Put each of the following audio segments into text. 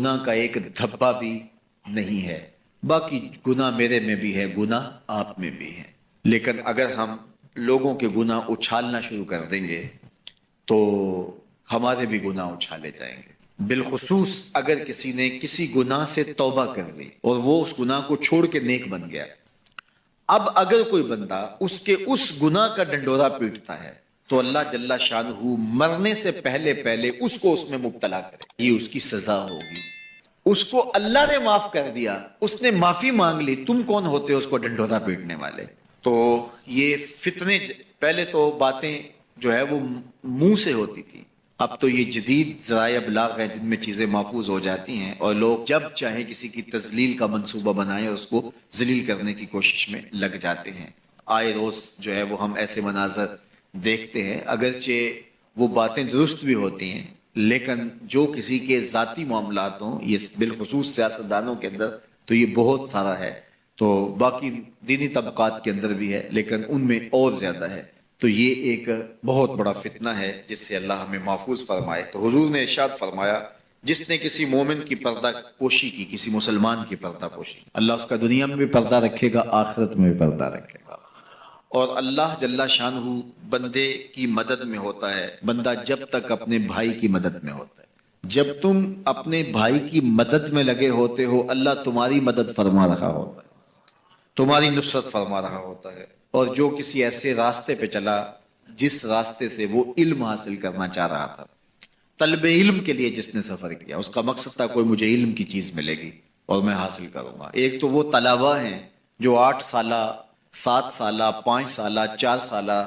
گناہ کا ایک دھبا بھی نہیں ہے۔ باقی گناہ میرے میں بھی ہے، گناہ آپ میں بھی ہے، لیکن اگر ہم لوگوں کے گناہ اچھالنا شروع کر دیں گے تو ہمارے بھی گناہ اچھالے جائیں گے۔ بالخصوص اگر کسی نے کسی گناہ سے توبہ کر لی اور وہ اس گناہ کو چھوڑ کے نیک بن گیا، اب اگر کوئی بندہ اس کے اس گناہ کا ڈنڈورا پیٹتا ہے تو اللہ جل شانہ مرنے سے پہلے اس کو اس میں مبتلا کرے، یہ اس کی سزا ہوگی۔ اس کو اللہ نے معاف کر دیا، اس نے معافی مانگ لی، تم کون ہوتے ہو اس کو ڈنڈورا پیٹنے والے؟ تو یہ فتنے، پہلے تو باتیں جو ہے وہ منہ سے ہوتی تھی، اب تو یہ جدید ذرائع ابلاغ ہیں جن میں چیزیں محفوظ ہو جاتی ہیں اور لوگ جب چاہیں کسی کی تذلیل کا منصوبہ بنائیں اور اس کو ذلیل کرنے کی کوشش میں لگ جاتے ہیں۔ آئے روز جو ہے وہ ہم ایسے مناظر دیکھتے ہیں، اگرچہ وہ باتیں درست بھی ہوتی ہیں، لیکن جو کسی کے ذاتی معاملات ہوں، یہ بالخصوص سیاستدانوں کے اندر تو یہ بہت سارا ہے، تو باقی دینی طبقات کے اندر بھی ہے لیکن ان میں اور زیادہ ہے۔ تو یہ ایک بہت بڑا فتنہ ہے جس سے اللہ ہمیں محفوظ فرمائے۔ تو حضور نے ارشاد فرمایا، جس نے کسی مومن کی پردہ پوشی کی، کسی مسلمان کی پردہ پوشی، اللہ اس کا دنیا میں بھی پردہ رکھے گا، آخرت میں بھی پردہ رکھے گا۔ اور اللہ جل شانہ بندے کی مدد میں ہوتا ہے، بندہ جب تک اپنے بھائی کی مدد میں ہوتا ہے۔ جب تم اپنے بھائی کی مدد میں لگے ہوتے ہو، اللہ تمہاری مدد فرما رہا ہوتا ہے، تمہاری نصرت فرما رہا ہوتا ہے۔ اور جو کسی ایسے راستے پہ چلا جس راستے سے وہ علم حاصل کرنا چاہ رہا تھا، طلب علم کے لیے جس نے سفر کیا، اس کا مقصد تھا کوئی مجھے علم کی چیز ملے گی اور میں حاصل کروں گا۔ ایک تو وہ طلباء ہیں جو 8 سالہ، 7 سالہ، 5 سالہ، 4 سالہ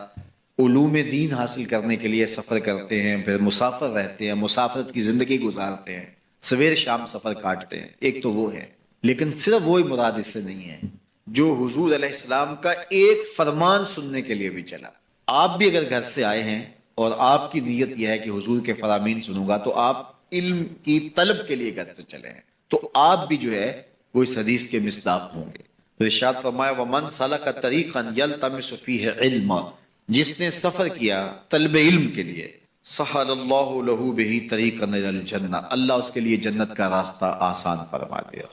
علوم دین حاصل کرنے کے لیے سفر کرتے ہیں، پھر مسافر رہتے ہیں، مسافرت کی زندگی گزارتے ہیں، سویر شام سفر کاٹتے ہیں، ایک تو وہ ہے۔ لیکن صرف وہی مراد اس سے نہیں ہے جو حضور علیہ السلام کا ایک فرمان سننے کے لیے بھی چلا۔ آپ بھی اگر گھر سے آئے ہیں اور آپ کی نیت یہ ہے کہ حضور کے فرامین سنوں گا، تو آپ علم کی طلب کے لیے گھر سے چلے ہیں، تو آپ بھی جو ہے وہ اس حدیث کے مصداق ہوں گے۔ تو ارشاد فرمایا، وَمَنْ سَلَكَ طَرِيقًا يَلْتَمِسُ فِيهِ عِلْمًا، جس نے سفر کیا طلب علم کے لیے، سَهَلَ اللَّهُ لَهُ بِهِ طَرِيقًا إِلَى الْجَنَّةِ، اللہ اس کے لیے جنت کا راستہ آسان فرما دیا،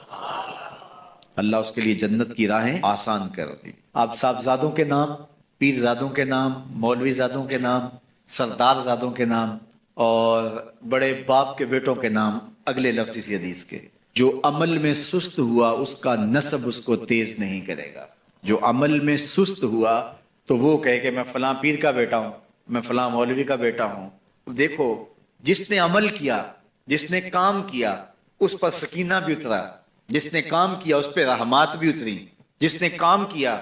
اللہ اس کے لیے جنت کی راہیں آسان کر دی۔ آپ صاحبزادوں کے نام، پیرزادوں کے نام، مولوی زادوں کے نام، سردار زادوں کے نام اور بڑے باپ کے بیٹوں کے نام اگلے لفظ اسی حدیث کے، جو عمل میں سست ہوا اس کا نسب اس کو تیز نہیں کرے گا۔ جو عمل میں سست ہوا تو وہ کہے کہ میں فلاں پیر کا بیٹا ہوں، میں فلاں مولوی کا بیٹا ہوں۔ دیکھو، جس نے عمل کیا، جس نے کام کیا، اس پر سکینہ بھی اترا، جس نے کام کیا اس پہ رحمات بھی اتری، جس نے کام کیا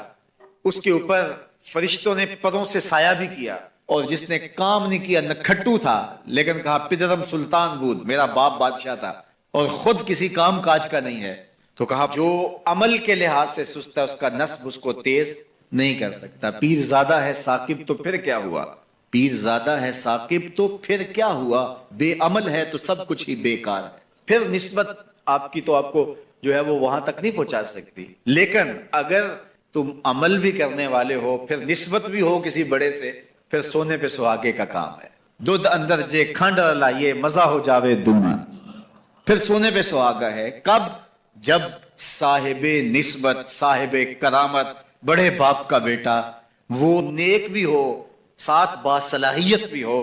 اس کے اوپر فرشتوں نے پروں سے سایہ بھی کیا، اور جس نے کام نہیں کیا، نہ کھٹو تھا لیکن کہا پدرم سلطان بود، میرا باپ بادشاہ تھا اور خود کسی کام کاج کا نہیں ہے، تو کہا جو عمل کے لحاظ سے سست ہے اس کا نسب اس کو تیز نہیں کر سکتا۔ پیر زادہ ہے ثاقب تو پھر کیا ہوا، پیر زادہ ہے ثاقب تو پھر کیا ہوا، بے عمل ہے تو سب کچھ ہی بیکار ہے۔ پھر نسبت آپ کی تو آپ کو جو ہے وہ وہاں تک نہیں پہنچا سکتی، لیکن اگر تم عمل بھی کرنے والے ہو، پھر نسبت بھی ہو کسی بڑے سے، پھر سونے پہ سہاگے کا کام ہے۔ دودھ اندر جے کھنڈ لائیے مزہ ہو جاوے دونا، پھر سونے پہ سہاگا ہے۔ کب؟ جب صاحب نسبت، صاحب کرامت، بڑے باپ کا بیٹا وہ نیک بھی ہو، ساتھ باصلاحیت بھی ہو،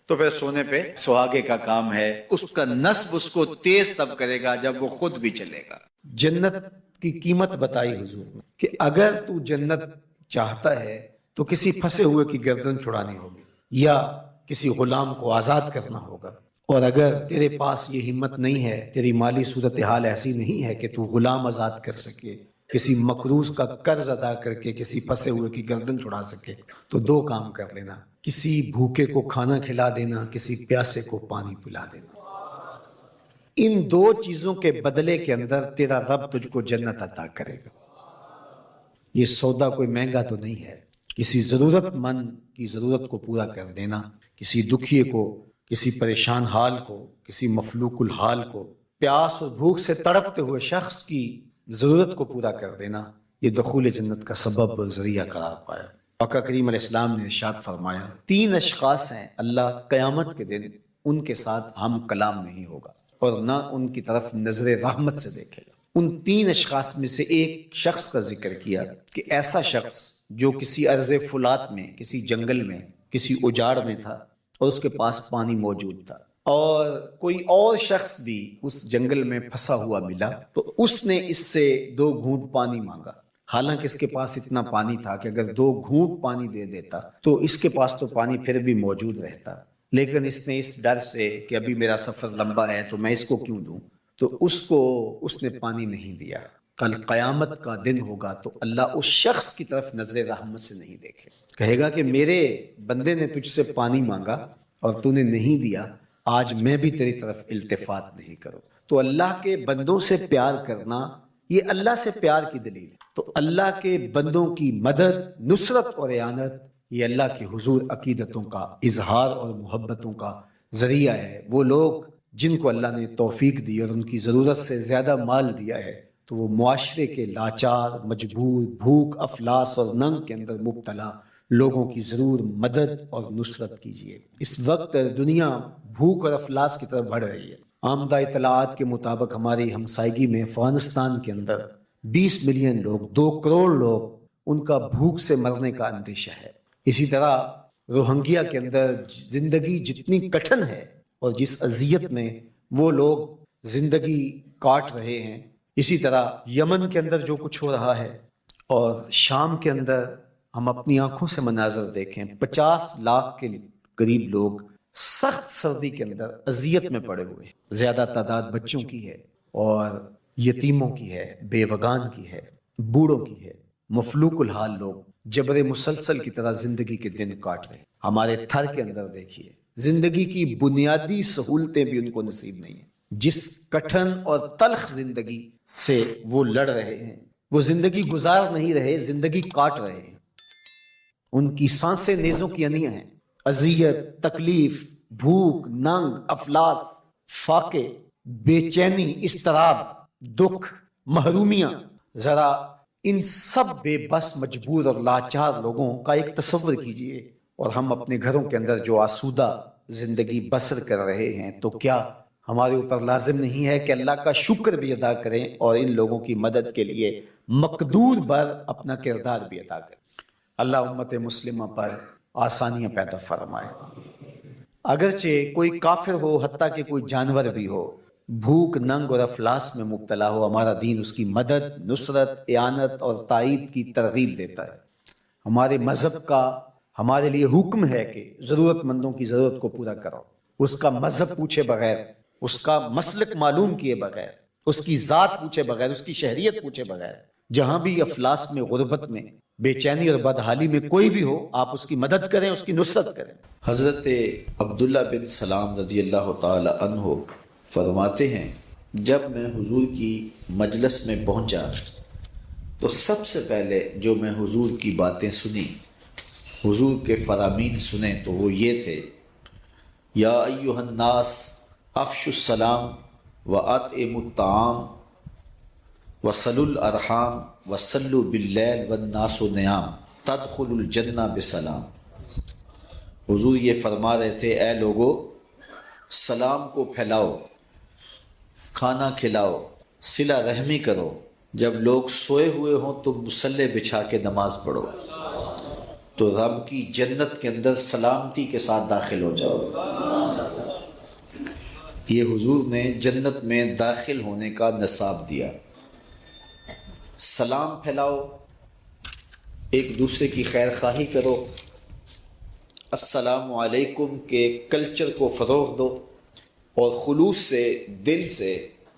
تو پھر سونے پہ سہاگے کا کام ہے۔ اس کا نسب اس کو تیز تب کرے گا جب وہ خود بھی چلے گا۔ جنت کی قیمت بتائی حضور نے کہ اگر تو جنت چاہتا ہے تو کسی پھنسے ہوئے کی گردن چھڑانی ہوگی یا کسی غلام کو آزاد کرنا ہوگا، اور اگر تیرے پاس یہ ہمت نہیں ہے، تیری مالی صورتحال ایسی نہیں ہے کہ تو غلام آزاد کر سکے، کسی مقروض کا قرض ادا کر کے کسی پھنسے ہوئے کی گردن چھڑا سکے، تو 2 کام کر لینا، کسی بھوکے کو کھانا کھلا دینا، کسی پیاسے کو پانی پلا دینا۔ ان 2 چیزوں کے بدلے کے اندر تیرا رب تجھ کو جنت عطا کرے گا۔ یہ سودا کوئی مہنگا تو نہیں ہے۔ کسی ضرورت مند کی ضرورت کو پورا کر دینا، کسی دکھیے کو، کسی پریشان حال کو، کسی مفلوق الحال کو، پیاس اور بھوک سے تڑپتے ہوئے شخص کی ضرورت کو پورا کر دینا، یہ دخول جنت کا سبب اور ذریعہ قرار پایا۔ آقا کریم علیہ السلام نے ارشاد فرمایا، 3 اشخاص ہیں اللہ قیامت کے دن ان کے ساتھ ہم کلام نہیں ہوگا۔ اور نہ ان کی طرف نظر رحمت سے دیکھے گا۔ ان 3 اشخاص میں سے ایک شخص کا ذکر کیا کہ ایسا شخص جو کسی ارض فلات میں، کسی جنگل میں، کسی اجاڑ میں تھا اور اس کے پاس پانی موجود تھا، اور کوئی اور شخص بھی اس جنگل میں پھنسا ہوا ملا تو اس نے اس سے 2 گھونٹ پانی مانگا، حالانکہ اس کے پاس اتنا پانی تھا کہ اگر 2 گھونٹ پانی دے دیتا تو اس کے پاس تو پانی پھر بھی موجود رہتا، لیکن اس نے اس ڈر سے کہ ابھی میرا سفر لمبا ہے تو میں اس کو کیوں دوں، تو اس نے پانی نہیں دیا۔ کل قیامت کا دن ہوگا تو اللہ اس شخص کی طرف نظر رحمت سے نہیں دیکھے، کہے گا کہ میرے بندے نے تجھ سے پانی مانگا اور تو نے نہیں دیا، آج میں بھی تیری طرف التفات نہیں کروں۔ تو اللہ کے بندوں سے پیار کرنا یہ اللہ سے پیار کی دلیل ہے۔ تو اللہ کے بندوں کی مدد، نصرت اور اعانت یہ اللہ کے حضور عقیدتوں کا اظہار اور محبتوں کا ذریعہ ہے۔ وہ لوگ جن کو اللہ نے توفیق دی اور ان کی ضرورت سے زیادہ مال دیا ہے تو وہ معاشرے کے لاچار، مجبور، بھوک، افلاس اور ننگ کے اندر مبتلا لوگوں کی ضرور مدد اور نصرت کیجیے۔ اس وقت دنیا بھوک اور افلاس کی طرف بڑھ رہی ہے۔ آمدہ اطلاعات کے مطابق ہماری ہمسائیگی میں افغانستان کے اندر 20 ملین لوگ، 2 کروڑ لوگ، ان کا بھوک سے مرنے کا اندیشہ ہے۔ اسی طرح روہنگیا کے اندر زندگی جتنی کٹھن ہے اور جس اذیت میں وہ لوگ زندگی کاٹ رہے ہیں، اسی طرح یمن کے اندر جو کچھ ہو رہا ہے اور شام کے اندر ہم اپنی آنکھوں سے مناظر دیکھیں، 50 لاکھ کے قریب لوگ سخت سردی کے اندر اذیت میں پڑے ہوئے ہیں۔ زیادہ تعداد بچوں کی ہے اور یتیموں کی ہے، بیوگان کی ہے، بوڑھوں کی ہے، مفلوق الحال لوگ جبر مسلسل کی طرح زندگی کے دن کاٹ رہے ہیں۔ ہمارے تھر کے اندر دیکھیے، زندگی کی بنیادی سہولتیں بھی ان کو نصیب نہیں ہیں۔ جس کٹھن اور تلخ زندگی سے وہ لڑ رہے ہیں، وہ زندگی گزار نہیں رہے، زندگی کاٹ رہے ہیں۔ ان کی سانسیں نیزوں کی انیاں ہیں۔ اذیت، تکلیف، بھوک، ننگ، افلاس، فاقے، بے چینی، اضطراب، دکھ، محرومیاں، ذرا ان سب بے بس، مجبور اور لاچار لوگوں کا ایک تصور کیجئے، اور ہم اپنے گھروں کے اندر جو آسودہ زندگی بسر کر رہے ہیں، تو کیا ہمارے اوپر لازم نہیں ہے کہ اللہ کا شکر بھی ادا کریں اور ان لوگوں کی مدد کے لیے مقدور بر اپنا کردار بھی ادا کریں۔ اللہ امت مسلمہ پر آسانیاں پیدا فرمائے۔ اگرچہ کوئی کافر ہو، حتیٰ کہ کوئی جانور بھی ہو، بھوک، ننگ اور افلاس میں مبتلا ہو، ہمارا دین اس کی مدد، نصرت، اعانت اور تائید کی ترغیب دیتا ہے۔ ہمارے مذہب کا ہمارے لیے حکم ہے کہ ضرورت مندوں کی ضرورت کو پورا کرو، اس کا مذہب پوچھے بغیر، اس کا مسلک معلوم کیے بغیر، اس کی ذات پوچھے بغیر، اس کی شہریت پوچھے بغیر۔ جہاں بھی افلاس میں، غربت میں، بے چینی اور بدحالی میں کوئی بھی ہو، آپ اس کی مدد کریں، اس کی نصرت کریں۔ حضرت عبداللہ بن سلام رضی اللہ تعالی عنہ فرماتے ہیں، جب میں حضور کی مجلس میں پہنچا تو سب سے پہلے جو میں حضور کی باتیں سنی، حضور کے فرامین سنے، تو وہ یہ تھے: یا ایھا الناس افشوا السلام واطعموا الطعام وصلوا الارحام وصلوا باللیل والناس نیام تدخلوا الجنہ بسلام۔ حضور یہ فرما رہے تھے، اے لوگو، سلام کو پھیلاؤ، کھانا کھلاؤ، صلہ رحمی کرو، جب لوگ سوئے ہوئے ہوں تو مصلی بچھا کے نماز پڑھو تو رب کی جنت کے اندر سلامتی کے ساتھ داخل ہو جاؤ۔ یہ حضور نے جنت میں داخل ہونے کا نصاب دیا۔ سلام پھیلاؤ، ایک دوسرے کی خیر خواہی کرو، السلام علیکم کے کلچر کو فروغ دو، اور خلوص سے، دل سے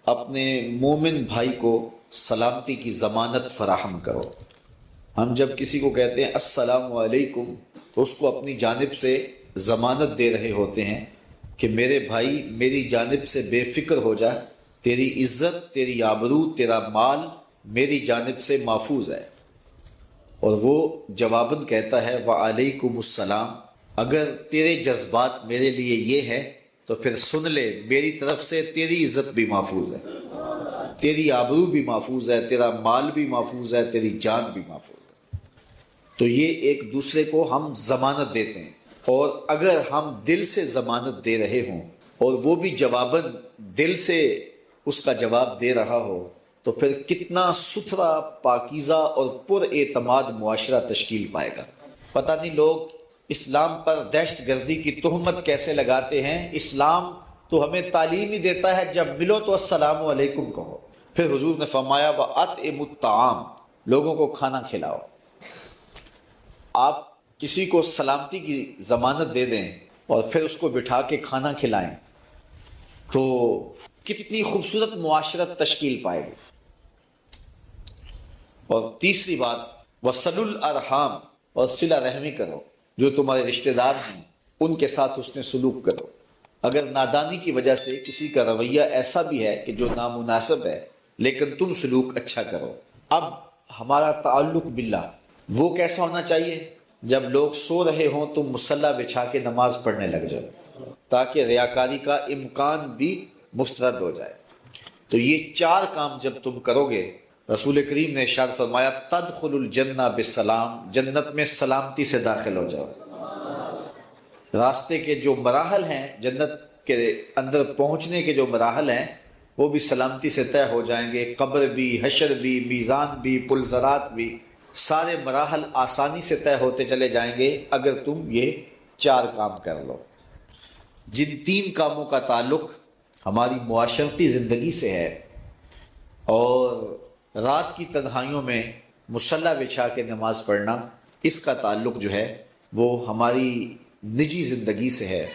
اپنے مومن بھائی کو سلامتی کی ضمانت فراہم کرو۔ ہم جب کسی کو کہتے ہیں السلام علیکم تو اس کو اپنی جانب سے ضمانت دے رہے ہوتے ہیں کہ میرے بھائی میری جانب سے بے فکر ہو جا، تیری عزت، تیری آبرو، تیرا مال میری جانب سے محفوظ ہے۔ اور وہ جواباً کہتا ہے وعلیکم السلام، اگر تیرے جذبات میرے لیے یہ ہے تو پھر سن لے، میری طرف سے تیری عزت بھی محفوظ ہے، تیری آبرو بھی محفوظ ہے، تیرا مال بھی محفوظ ہے، تیری جان بھی محفوظ ہے۔ تو یہ ایک دوسرے کو ہم ضمانت دیتے ہیں، اور اگر ہم دل سے ضمانت دے رہے ہوں اور وہ بھی جواباً دل سے اس کا جواب دے رہا ہو تو پھر کتنا ستھرا، پاکیزہ اور پر اعتماد معاشرہ تشکیل پائے گا۔ پتہ نہیں لوگ اسلام پر دہشت گردی کی تہمت کیسے لگاتے ہیں۔ اسلام تو ہمیں تعلیم ہی دیتا ہے جب ملو تو السلام علیکم کہو۔ پھر حضور نے فرمایا وَأَطْعِمُوا الطَّعَامَ، لوگوں کو کھانا کھلاؤ۔ آپ کسی کو سلامتی کی ضمانت دے دیں اور پھر اس کو بٹھا کے کھانا کھلائیں تو کتنی خوبصورت معاشرت تشکیل پائے گی۔ اور تیسری بات وَصِلُوا الْأَرْحَامَ، اور صلہ رحمی کرو، جو تمہارے رشتہ دار ہیں ان کے ساتھ حسن سلوک کرو۔ اگر نادانی کی وجہ سے کسی کا رویہ ایسا بھی ہے کہ جو نامناسب ہے لیکن تم سلوک اچھا کرو۔ اب ہمارا تعلق باللہ وہ کیسا ہونا چاہیے؟ جب لوگ سو رہے ہوں تم مصلی بچھا کے نماز پڑھنے لگ جاؤ تاکہ ریاکاری کا امکان بھی مسترد ہو جائے۔ تو یہ 4 کام جب تم کرو گے، رسول کریم نے ارشاد فرمایا تدخل الجنہ بالسلام، جنت میں سلامتی سے داخل ہو جاؤ۔ راستے کے جو مراحل ہیں، جنت کے اندر پہنچنے کے جو مراحل ہیں وہ بھی سلامتی سے طے ہو جائیں گے۔ قبر بھی، حشر بھی، میزان بھی، پلزرات بھی، سارے مراحل آسانی سے طے ہوتے چلے جائیں گے اگر تم یہ 4 کام کر لو۔ جن 3 کاموں کا تعلق ہماری معاشرتی زندگی سے ہے، اور رات کی تنہائیوں میں مصلی بچھا کے نماز پڑھنا، اس کا تعلق جو ہے وہ ہماری نجی زندگی سے ہے،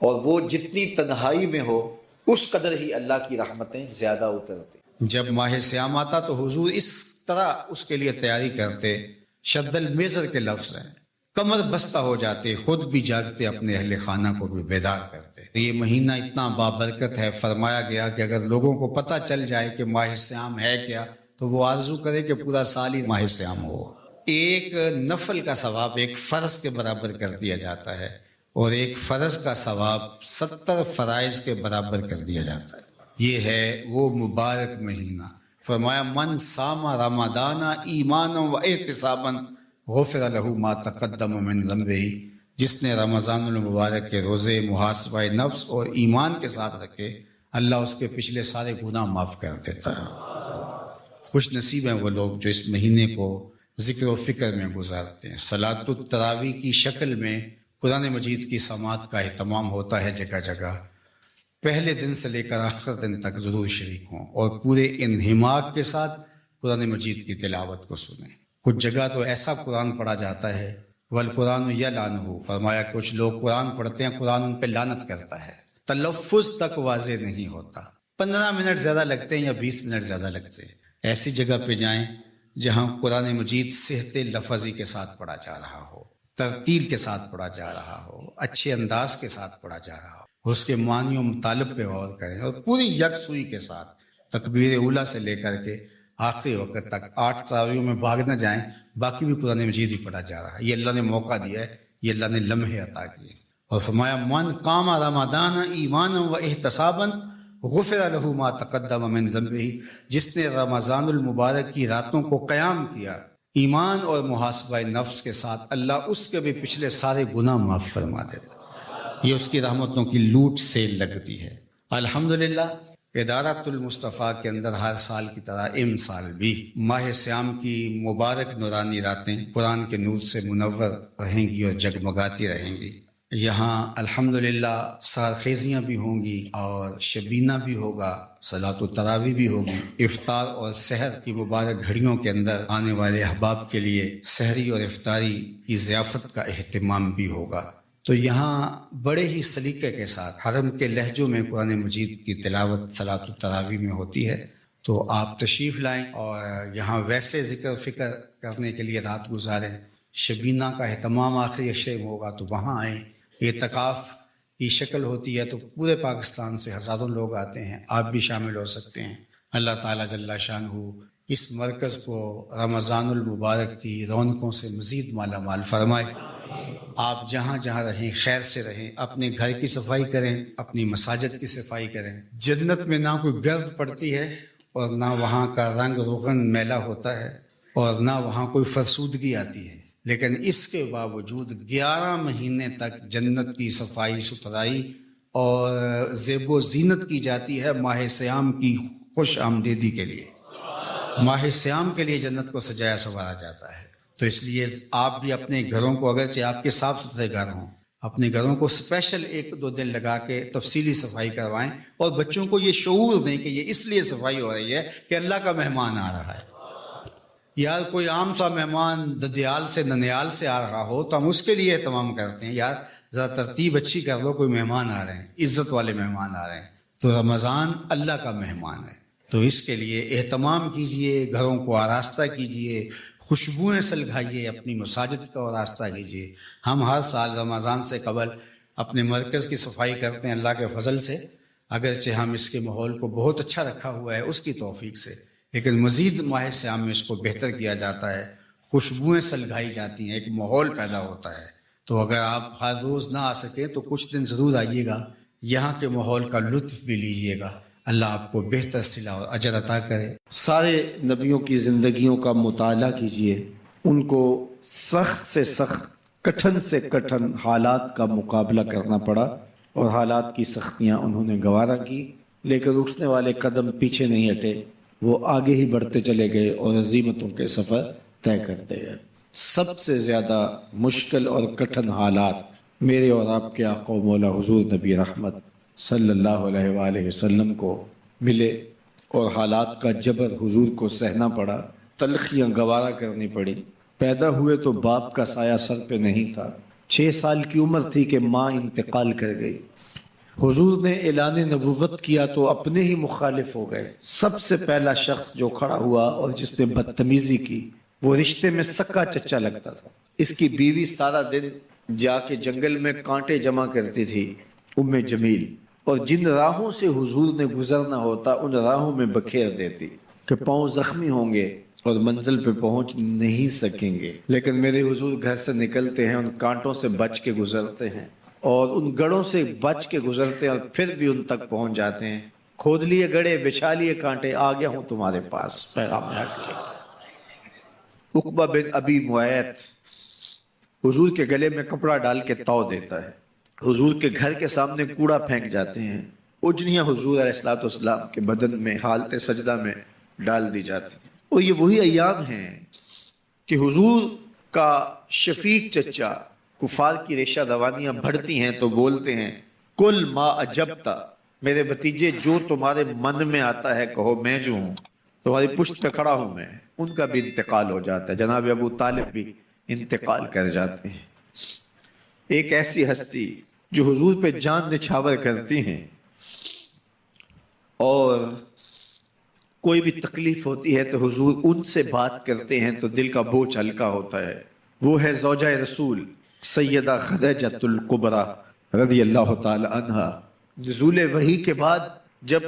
اور وہ جتنی تنہائی میں ہو اس قدر ہی اللہ کی رحمتیں زیادہ اترتی۔ جب ماہ سیام آتا تو حضور اس طرح اس کے لیے تیاری کرتے، شد المیزر کے لفظ ہیں، کمر بستہ ہو جاتے، خود بھی جاگتے، اپنے اہل خانہ کو بھی بیدار کرتے۔ یہ مہینہ اتنا بابرکت ہے، فرمایا گیا کہ اگر لوگوں کو پتہ چل جائے کہ ماہ سیام ہے کیا تو وہ آرزو کرے کہ پورا سال ہی ماہ سیام ہو۔ ایک نفل کا ثواب ایک فرض کے برابر کر دیا جاتا ہے، اور ایک فرض کا ثواب 70 فرائض کے برابر کر دیا جاتا ہے۔ یہ ہے وہ مبارک مہینہ۔ فرمایا من صام رمضان ایمانا و احتسابا غفر له ما تقدم من ذنبه، جس نے رمضان المبارک کے روزے محاسبہ نفس اور ایمان کے ساتھ رکھے، اللہ اس کے پچھلے سارے گناہ معاف کر دیتا ہے۔ خوش نصیب ہیں وہ لوگ جو اس مہینے کو ذکر و فکر میں گزارتے ہیں۔ صلاۃ التراویح کی شکل میں قرآن مجید کی سماعت کا اہتمام ہوتا ہے جگہ جگہ۔ پہلے دن سے لے کر آخر دن تک ضرور شریک ہوں اور پورے انہماک کے ساتھ قرآن مجید کی تلاوت کو سنیں۔ کچھ جگہ تو ایسا قرآن پڑھا جاتا ہے والقرآن یلعنہ، فرمایا کچھ لوگ قرآن پڑھتے ہیں، قرآن ان پہ لعنت کرتا ہے، تلفظ تک واضح نہیں ہوتا، 15 منٹ زیادہ لگتے ہیں یا 20 منٹ زیادہ لگتے ہیں۔ ایسی جگہ پہ جائیں جہاں قرآن مجید صحت لفظی کے ساتھ پڑھا جا رہا ہو، ترتیل کے ساتھ پڑھا جا رہا ہو، اچھے انداز کے ساتھ پڑھا جا رہا ہو، اس کے معنی و مطالب پہ غور کریں، اور پوری یکسوئی کے ساتھ تکبیر اولیٰ سے لے کر کے آخری وقت تک 8 تراویحوں میں بھاگ نہ جائیں، باقی بھی قرآن مجید ہی پڑھا جا رہا ہے۔ یہ اللہ نے موقع دیا ہے، یہ اللہ نے لمحے عطا کیے۔ اور فرمایا من قام رمضان ایمانا و احتسابا غفر له ما تقدم من ذنبه، جس نے رمضان المبارک کی راتوں کو قیام کیا ایمان اور محاسبہ نفس کے ساتھ، اللہ اس کے بھی پچھلے سارے گناہ معاف فرما دیتا۔ یہ اس کی رحمتوں کی لوٹ سے لگتی ہے۔ الحمدللہ ادارۃ المصطفیٰ کے اندر ہر سال کی طرح سال بھی ماہ سیام کی مبارک نورانی راتیں قرآن کے نور سے منور رہیں گی اور جگمگاتی رہیں گی۔ یہاں الحمدللہ سحرخیزیاں بھی ہوں گی اور شبینہ بھی ہوگا، صلاۃ التراویح بھی ہوگی، افطار اور سحر کی مبارک گھڑیوں کے اندر آنے والے احباب کے لیے سحری اور افطاری کی ضیافت کا اہتمام بھی ہوگا۔ تو یہاں بڑے ہی سلیقے کے ساتھ حرم کے لہجوں میں قرآن مجید کی تلاوت صلاۃ التراویح میں ہوتی ہے، تو آپ تشریف لائیں اور یہاں ویسے ذکر و فکر کرنے کے لیے رات گزاریں۔ شبینہ کا اہتمام آخری عشرے میں ہوگا تو وہاں آئیں۔ اعتکاف کی شکل ہوتی ہے تو پورے پاکستان سے ہزاروں لوگ آتے ہیں، آپ بھی شامل ہو سکتے ہیں۔ اللہ تعالیٰ جل شانہ اس مرکز کو رمضان المبارک کی رونقوں سے مزید مالا مال فرمائے۔ آپ جہاں جہاں رہیں خیر سے رہیں، اپنے گھر کی صفائی کریں، اپنی مساجد کی صفائی کریں۔ جنت میں نہ کوئی گرد پڑتی ہے اور نہ وہاں کا رنگ روغن میلا ہوتا ہے اور نہ وہاں کوئی فرسودگی آتی ہے، لیکن اس کے باوجود 11 مہینے تک جنت کی صفائی ستھرائی اور زیب و زینت کی جاتی ہے ماہ سیام کی خوش آمدیدی کے لیے. ماہ سیام کے لیے جنت کو سجایا سنوارا جاتا ہے. تو اس لیے آپ بھی اپنے گھروں کو، اگرچہ آپ کے صاف ستھرے گھر ہوں، اپنے گھروں کو اسپیشل 1-2 دن لگا کے تفصیلی صفائی کروائیں، اور بچوں کو یہ شعور دیں کہ یہ اس لیے صفائی ہو رہی ہے کہ اللہ کا مہمان آ رہا ہے. یار کوئی عام سا مہمان ددیال سے ننیال سے آ رہا ہو تو ہم اس کے لیے اہتمام کرتے ہیں، یار ذرا ترتیب اچھی کر لو، کوئی مہمان آ رہے ہیں، عزت والے مہمان آ رہے ہیں. تو رمضان اللہ کا مہمان ہے، تو اس کے لیے اہتمام کیجئے، گھروں کو آراستہ کیجئے، خوشبوئیں سلگائیے، اپنی مساجد کا آراستہ کیجئے. ہم ہر سال رمضان سے قبل اپنے مرکز کی صفائی کرتے ہیں اللہ کے فضل سے، اگرچہ ہم اس کے ماحول کو بہت اچھا رکھا ہوا ہے اس کی توفیق سے، لیکن مزید ماہ سیام میں اس کو بہتر کیا جاتا ہے، خوشبوئیں سلگائی جاتی ہیں، ایک ماحول پیدا ہوتا ہے. تو اگر آپ ہر روز نہ آ سکیں تو کچھ دن ضرور آئیے گا، یہاں کے ماحول کا لطف بھی لیجیے گا. اللہ آپ کو بہتر صلہ اور اجر عطا کرے. سارے نبیوں کی زندگیوں کا مطالعہ کیجئے، ان کو سخت سے سخت، کٹھن سے کٹھن حالات کا مقابلہ کرنا پڑا، اور حالات کی سختیاں انہوں نے گوارا کی، لیکن اٹھنے والے قدم پیچھے نہیں ہٹے، وہ آگے ہی بڑھتے چلے گئے اور عظیمتوں کے سفر طے کرتے گئے. سب سے زیادہ مشکل اور کٹھن حالات میرے اور آپ کے آقا و مولا حضور نبی رحمت صلی اللہ علیہ وآلہ وسلم کو ملے، اور حالات کا جبر حضور کو سہنا پڑا، تلخیاں گوارا کرنی پڑی. پیدا ہوئے تو باپ کا سایہ سر پہ نہیں تھا، 6 سال کی عمر تھی کہ ماں انتقال کر گئی. حضور نے اعلان نبوت کیا تو اپنے ہی مخالف ہو گئے. سب سے پہلا شخص جو کھڑا ہوا اور جس نے بدتمیزی کی وہ رشتے میں سکا چچا لگتا تھا. اس کی بیوی سارا دن جا کے جنگل میں کانٹے جمع کرتی تھی، ام جمیل، اور جن راہوں سے حضور نے گزرنا ہوتا ان راہوں میں بکھیر دیتی کہ پاؤں زخمی ہوں گے اور منزل پہ پہنچ نہیں سکیں گے. لیکن میرے حضور گھر سے نکلتے ہیں، ان کانٹوں سے بچ کے گزرتے ہیں، اور ان گڑوں سے بچ کے گزرتے ہیں، اور پھر بھی ان تک پہنچ جاتے ہیں. کھود لیے گڑے، بچھا لیے کانٹے، آ گیا ہوں تمہارے پاس، پیغام حق لے. عقبہ بن ابی معیط حضور کے گلے میں کپڑا ڈال کے تو دیتا ہے. حضور کے گھر کے سامنے کوڑا پھینک جاتے ہیں، اجنیاں حضور علیہ السلام کے بدن میں حالت سجدہ میں ڈال دی جاتی ہیں. اور یہ وہی ایام ہیں کہ حضور کا شفیق چچا کفار کی ریشہ دوانیاں بڑھتی ہیں تو بولتے ہیں کل ما اجبتا، میرے بھتیجے جو تمہارے من میں آتا ہے کہو، میں جو ہوں تمہاری پشت پہ کھڑا ہوں میں. ان کا بھی انتقال ہو جاتا ہے، جناب ابو طالب بھی انتقال کر جاتے ہیں. ایک ایسی ہستی جو حضور پہ جان نچھاور کرتی ہیں، اور کوئی بھی تکلیف ہوتی ہے تو حضور ان سے بات کرتے ہیں تو دل کا بوجھ ہلکا ہوتا ہے. وہ ہے زوجہ رسول سیدہ خدیجہ الکبریٰ رضی اللہ تعالی عنہا. نزول وحی کے بعد جب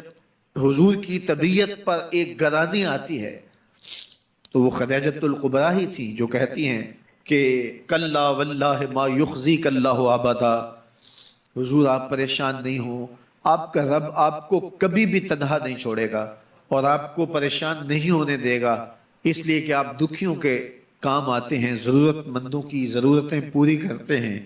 حضور کی طبیعت پر ایک گرانی آتی ہے تو وہ خدیجہ الکبریٰ ہی تھی جو کہتی ہیں کہ کلا واللہ ما یخزیک اللہ ابدا، حضور آپ پریشان نہیں ہوں، آپ کا رب آپ کو کبھی بھی تنہا نہیں چھوڑے گا اور آپ کو پریشان نہیں ہونے دے گا، اس لیے کہ آپ دکھیوں کے کام آتے ہیں، ضرورت مندوں کی ضرورتیں پوری کرتے ہیں،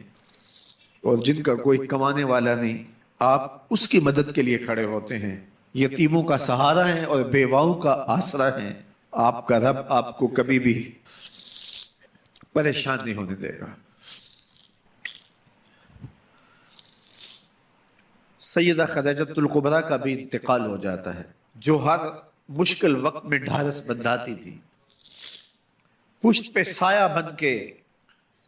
اور جن کا کوئی کمانے والا نہیں آپ اس کی مدد کے لیے کھڑے ہوتے ہیں، یتیموں کا سہارا ہیں اور بیواؤں کا آسرا ہیں. آپ کا رب آپ کو کبھی بھی پریشان نہیں ہونے دے گا. سیدہ خدیجہ الکبریٰ کا بھی انتقال ہو جاتا ہے، جو ہر مشکل وقت میں ڈھارس بندھاتی تھی. پشت پہ سایہ بن کے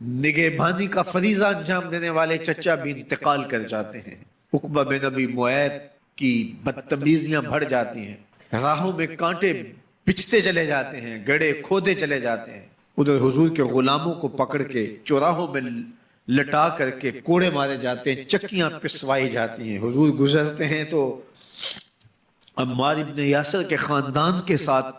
نگہبانی کا فریضہ انجام دینے والے چچا بھی انتقال کر جاتے ہیں. عقبہ بن ابی معیط کی بدتمیزیاں بڑھ جاتی ہیں، راہوں میں کانٹے بچھتے چلے جاتے ہیں، گڑے کھودے چلے جاتے ہیں. ادھر حضور کے غلاموں کو پکڑ کے چوراہوں میں لٹا کر کے کوڑے مارے جاتے ہیں، چکیاں پسوائی جاتی ہیں. حضور گزرتے ہیں تو عمار ابن یاسر کے خاندان کے ساتھ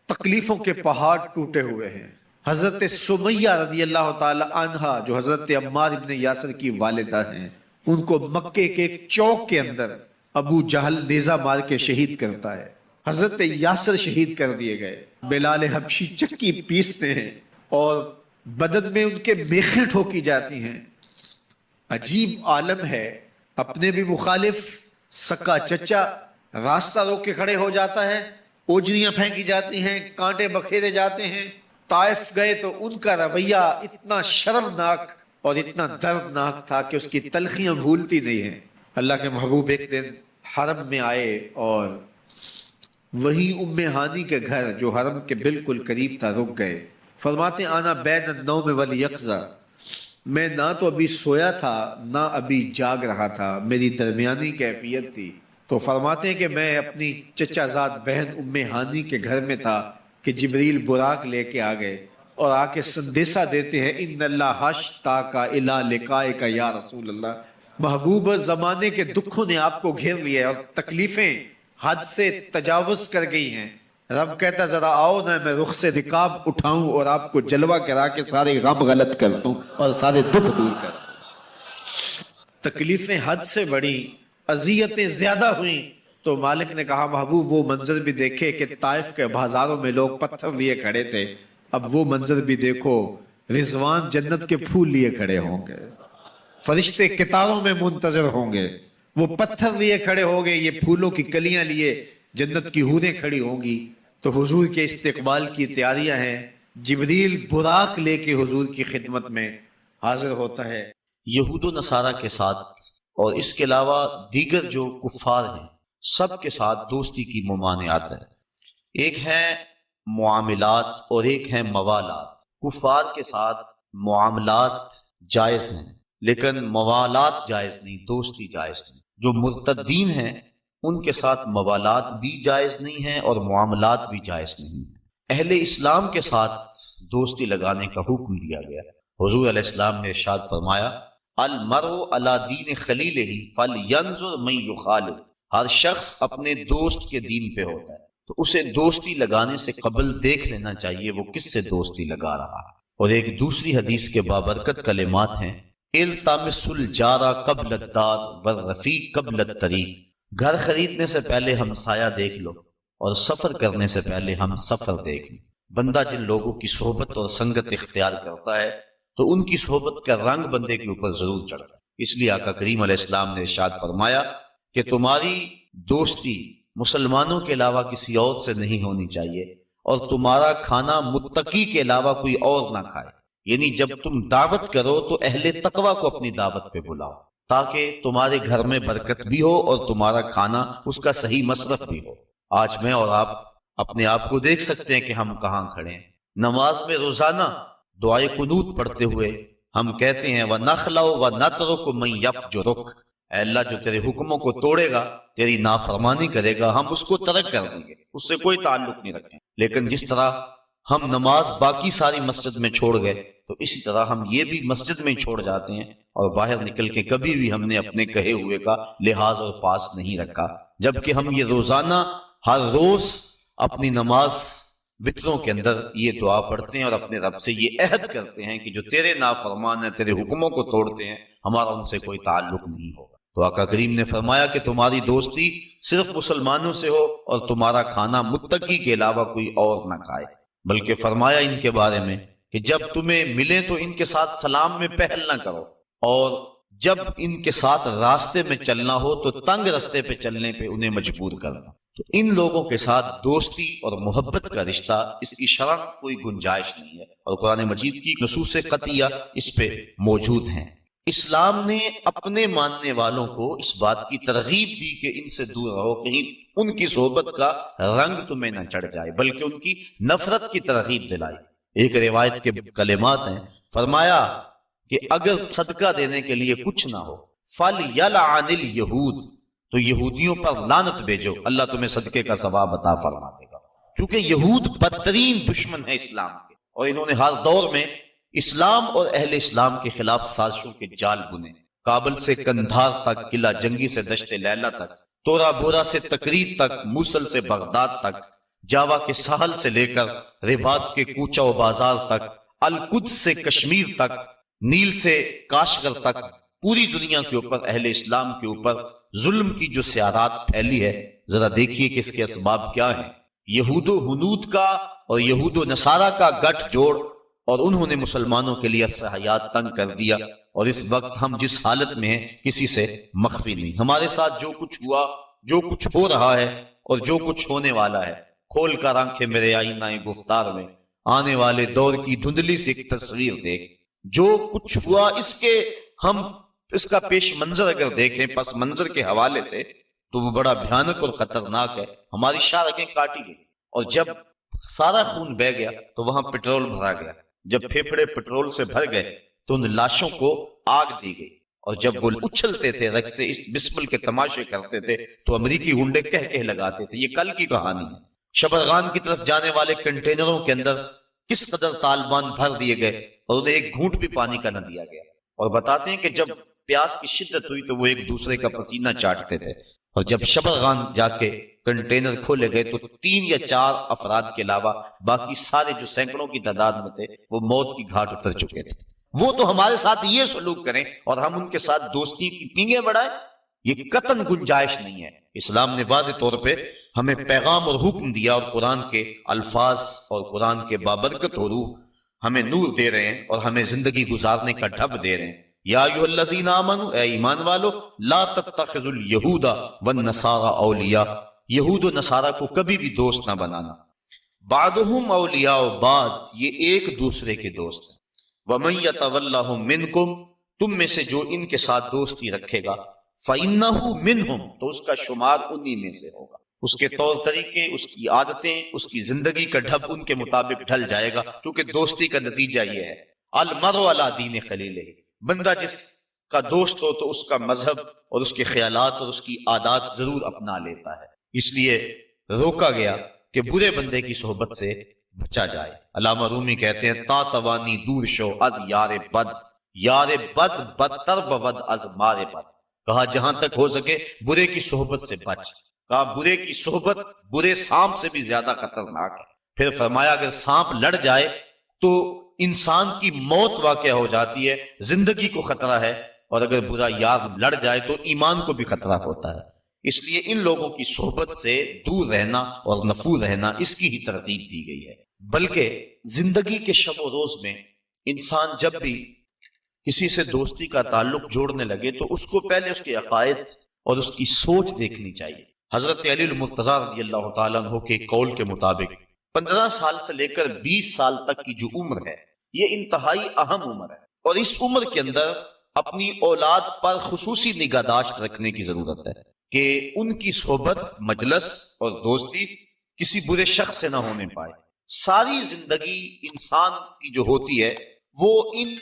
تکلیفوں کے پہاڑ ٹوٹے ہوئے ہیں. حضرت سمیہ رضی اللہ تعالی عنہا جو حضرت عمار ابن یاسر کی والدہ ہیں، ان کو مکے کے ایک چوک کے اندر ابو جہل نیزہ مار کے شہید کرتا ہے. حضرت یاسر شہید کر دیے گئے. بلال حبشی چکی پیستے ہیں اور بدن میں ان کے میخیں ٹھوکی جاتی ہیں. عجیب عالم ہے. اپنے بھی مخالف، سکا چچا راستہ روک کے کھڑے ہو جاتا ہے، اوجریاں پھینکی جاتی ہیں، کانٹے بکھیرے جاتے ہیں۔ طائف گئے تو ان کا رویہ اتنا شرمناک اور اتنا دردناک تھا کہ اس کی تلخیاں بھولتی نہیں ہیں۔ اللہ کے محبوب ایک دن حرم میں آئے اور وہی ام ہانی کے گھر جو حرم کے بالکل قریب تھا رک گئے۔ فرماتے آنا بین النوم والیقظہ، میں نہ تو ابھی سویا تھا نہ ابھی جاگ رہا تھا، میری درمیانی کیفیت تھی۔ تو فرماتے ہیں کہ میں اپنی چچا زاد بہن ام ہانی کے گھر میں تھا کہ جبریل براق لے کے آ گئے اور آ کے سندیسہ دیتے ہیں ان اللہ اشتاق الی لقائک یا رسول اللہ، محبوب زمانے کے دکھوں نے آپ کو گھیر لیا اور تکلیفیں حد سے تجاوز کر گئی ہیں۔ رب کہتا ذرا آؤ نا میں رخ سے نقاب اٹھاؤں اور آپ کو جلوہ کرا کے سارے غم غلط کر دوں اور سارے دکھ دور کر دوں۔ تکلیفیں حد سے بڑی، اذیتیں زیادہ ہوئیں تو مالک نے کہا محبوب وہ منظر بھی دیکھے کہ طائف کے بازاروں میں لوگ پتھر لیے کھڑے تھے، اب وہ منظر بھی دیکھو، رضوان جنت کے پھول لیے کھڑے ہوں گے، فرشتے قطاروں میں منتظر ہوں گے، وہ پتھر لیے کھڑے ہوں گے، یہ پھولوں کی کلیاں لیے جنت کی حوریں کھڑی ہوں گی۔ تو حضور کے استقبال کی تیاریاں ہیں، جبریل براق لے کے حضور کی خدمت میں حاضر ہوتا ہے۔ یہود و نصارہ کے ساتھ اور اس کے علاوہ دیگر جو کفار ہیں سب کے ساتھ دوستی کی ممانعت ہے۔ ایک ہے معاملات اور ایک ہے موالات۔ کفار کے ساتھ معاملات جائز ہیں لیکن موالات جائز نہیں، دوستی جائز نہیں۔ جو مرتدین ہیں ان کے ساتھ موالات بھی جائز نہیں ہیں اور معاملات بھی جائز نہیں ہیں۔ اہل اسلام کے ساتھ دوستی لگانے کا حکم دیا گیا۔ حضور علیہ السلام نے ارشاد فرمایا المرء علی دین خلیلہ فلینظر من یخالل، ہر شخص اپنے دوست کے دین پہ ہوتا ہے تو اسے دوستی لگانے سے قبل دیکھ لینا چاہیے وہ کس سے دوستی لگا رہا ہے۔ اور ایک دوسری حدیث کے بابرکت کلمات ہیں التمس الجار قبل الدار والرفیق قبل الطریق، گھر خریدنے سے پہلے ہم سایہ دیکھ لو اور سفر کرنے سے پہلے ہم سفر دیکھ لو۔ بندہ جن لوگوں کی صحبت اور سنگت اختیار کرتا ہے تو ان کی صحبت کا رنگ بندے کے اوپر ضرور چڑھتا ہے۔ اس لیے آقا کریم علیہ السلام نے ارشاد فرمایا کہ تمہاری دوستی مسلمانوں کے علاوہ کسی اور سے نہیں ہونی چاہیے اور تمہارا کھانا متقی کے علاوہ کوئی اور نہ کھائے، یعنی جب تم دعوت کرو تو اہل تقوی کو اپنی دعوت پہ بلاؤ تاکہ تمہارے گھر میں برکت بھی ہو اور تمہارا کھانا اس کا صحیح مصرف بھی ہو۔ آج میں اور آپ اپنے آپ کو دیکھ سکتے ہیں کہ ہم کہاں کھڑے ہیں۔ نماز میں روزانہ دعائے قنوت پڑھتے ہوئے ہم کہتے ہیں وَنَخْلَعُ وَنَتْرُكُ مَن يَفْجُرُكَ، اے اللہ جو تیرے حکموں کو توڑے گا، تیری نافرمانی کرے گا، ہم اس کو ترک کر دیں گے، اس سے کوئی تعلق نہیں رکھیں۔ لیکن جس طرح ہم نماز باقی ساری مسجد میں چھوڑ گئے تو اسی طرح ہم یہ بھی مسجد میں چھوڑ جاتے ہیں اور باہر نکل کے کبھی بھی ہم نے اپنے کہے ہوئے کا لحاظ اور پاس نہیں رکھا، جبکہ ہم یہ روزانہ ہر روز اپنی نماز وطروں کے اندر یہ دعا پڑھتے ہیں اور اپنے رب سے یہ عہد کرتے ہیں کہ جو تیرے نافرمان ہیں، تیرے حکموں کو توڑتے ہیں، ہمارا ان سے کوئی تعلق نہیں ہوگا۔ تو آقا کریم نے فرمایا کہ تمہاری دوستی صرف مسلمانوں سے ہو اور تمہارا کھانا متقی کے علاوہ کوئی اور نہ کھائے، بلکہ فرمایا ان کے بارے میں کہ جب تمہیں ملے تو ان کے ساتھ سلام میں پہل نہ کرو، اور جب ان کے ساتھ راستے میں چلنا ہو تو تنگ راستے پہ چلنے پہ انہیں مجبور کرنا۔ تو ان لوگوں کے ساتھ دوستی اور محبت کا رشتہ، اس کی شرح کوئی گنجائش نہیں ہے، اور قرآن مجید کی نصوص قطعیہ اس پہ موجود ہیں۔ اسلام نے اپنے ماننے والوں کو اس بات کی ترغیب دی کہ ان سے دور رہو، کہیں ان کی صحبت کا رنگ تمہیں نہ چڑھ جائے، بلکہ ان کی نفرت کی ترغیب دلائی۔ ایک روایت کے کلمات ہیں، فرمایا کہ اگر صدقہ دینے کے لیے کچھ نہ ہو فَلْيَلْعَنِ الْيَهُودِ، تو یہودیوں پر لعنت بھیجو، اللہ تمہیں صدقے کا ثواب عطا فرما دے گا۔ کیونکہ یہود بدترین دشمن ہے اسلام کے، اور انہوں نے ہر دور میں اسلام اور اہل اسلام کے خلاف سازشوں کے جال بنے۔ کابل سے کندھار تک، قلعہ جنگی سے دشت لیلا تک، تورا بورا سے تکریت تک، موصل سے بغداد تک، جاوا کے ساحل سے لے کر رباط کے کوچہ و بازار تک، القدس سے کشمیر تک، نیل سے کاشغر تک، پوری دنیا کے اوپر اہل اسلام کے اوپر ظلم کی جو سیارات پھیلی ہے، ذرا دیکھیے کہ اس کے اسباب کیا ہیں۔ یہود و ہنود کا اور یہود و نصارہ کا گٹھ جوڑ اور انہوں نے مسلمانوں کے لیے عرصہ حیات تنگ کر دیا، اور اس وقت ہم جس حالت میں ہیں کسی سے مخفی نہیں۔ ہمارے ساتھ جو کچھ ہوا، جو کچھ ہو رہا ہے اور جو کچھ ہونے والا ہے، کھول کر آنکھیں میرے آئینہ گفتار میں آنے والے دور کی دھندلی سی ایک تصویر دیکھ۔ جو کچھ ہوا اس کا پیش منظر اگر دیکھیں پس منظر کے حوالے سے تو وہ بڑا بھیانک اور خطرناک ہے۔ ہماری شاہ کاٹی گئی، اور جب سارا خون بہ گیا تو وہاں پٹرول بھرا گیا۔ جب پھیپھڑے پٹرول سے بھر گئے تو ان لاشوں کو آگ دی گئی، اور جب وہ اچھلتے تھے رقص سے بسمل کے تماشے کرتے تھے تو امریکی ہنڈے کہہ لگاتے تھے۔ یہ کل کی کہانی ہے۔ شبرغان کی طرف جانے والے کنٹینروں کے اندر کس قدر طالبان بھر دیے گئے اور انہیں ایک گھونٹ بھی پانی کا نہ دیا گیا، اور بتاتے ہیں کہ جب پیاس کی شدت ہوئی تو وہ ایک دوسرے کا پسینہ چاٹتے تھے، اور جب شبرغان جا کے کنٹینر کھولے گئے تو 3 یا 4 افراد کے علاوہ باقی سارے جو سینکڑوں کی تعداد میں تھے وہ موت کی گھاٹ اتر چکے تھے۔ وہ تو ہمارے ساتھ یہ سلوک کریں اور ہم ان کے ساتھ دوستی کی پینگیں بڑھائیں، یہ قطعاً گنجائش نہیں ہے۔ اسلام نے واضح طور پہ ہمیں پیغام اور حکم دیا، اور قرآن کے الفاظ اور قرآن کے بابرکت حروف ہمیں نور دے رہے ہیں اور ہمیں زندگی گزارنے کا ڈھب دے رہے ہیں۔ یا ایھا الذین آمنوا، اے ایمان والو، لا تتخذوا اليہود والنصارى اولیاء، یہود و نصارہ کو کبھی بھی دوست نہ بنانا۔ بعضهم اولیاء بعض، یہ ایک دوسرے کے دوست ہیں۔ ومن یتولہم منکم، تم میں سے جو ان کے ساتھ دوستی رکھے گا، فإنہ منہم، تو اس کا شمار انہی میں سے ہوگا۔ اس کے طور طریقے، اس کی عادتیں، اس کی زندگی کا ڈھب ان کے مطابق ڈھل جائے گا، کیونکہ دوستی کا نتیجہ یہ ہے المرء علی دین خلیلہ، بندہ جس کا دوست ہو تو اس کا مذہب اور اس کے خیالات اور اس کی عادات ضرور اپنا لیتا ہے۔ اس لیے روکا گیا کہ برے بندے کی صحبت سے بچا جائے۔ علامہ رومی کہتے ہیں تا توانی دور شو از یار بد، یار بد بدتر بود از مار بد۔ کہا جہاں تک ہو سکے برے کی صحبت سے بچ، کہا برے کی صحبت برے سانپ سے بھی زیادہ خطرناک ہے۔ پھر فرمایا اگر سانپ لڑ جائے تو انسان کی موت واقع ہو جاتی ہے، زندگی کو خطرہ ہے، اور اگر برا یار لڑ جائے تو ایمان کو بھی خطرہ ہوتا ہے۔ اس لیے ان لوگوں کی صحبت سے دور رہنا اور نفور رہنا، اس کی ہی ترغیب دی گئی ہے۔ بلکہ زندگی کے شب و روز میں انسان جب بھی کسی سے دوستی کا تعلق جوڑنے لگے تو اس کو پہلے اس کے عقائد اور اس کی سوچ دیکھنی چاہیے۔ حضرت علی المرتضیٰ رضی اللہ تعالیٰ عنہ کے قول کے مطابق 15 سال سے لے کر 20 سال تک کی جو عمر ہے یہ انتہائی اہم عمر ہے، اور اس عمر کے اندر اپنی اولاد پر خصوصی نگہداشت رکھنے کی ضرورت ہے کہ ان کی صحبت، مجلس اور دوستی کسی برے شخص سے نہ ہونے پائے۔ ساری زندگی انسان کی جو ہوتی ہے وہ ان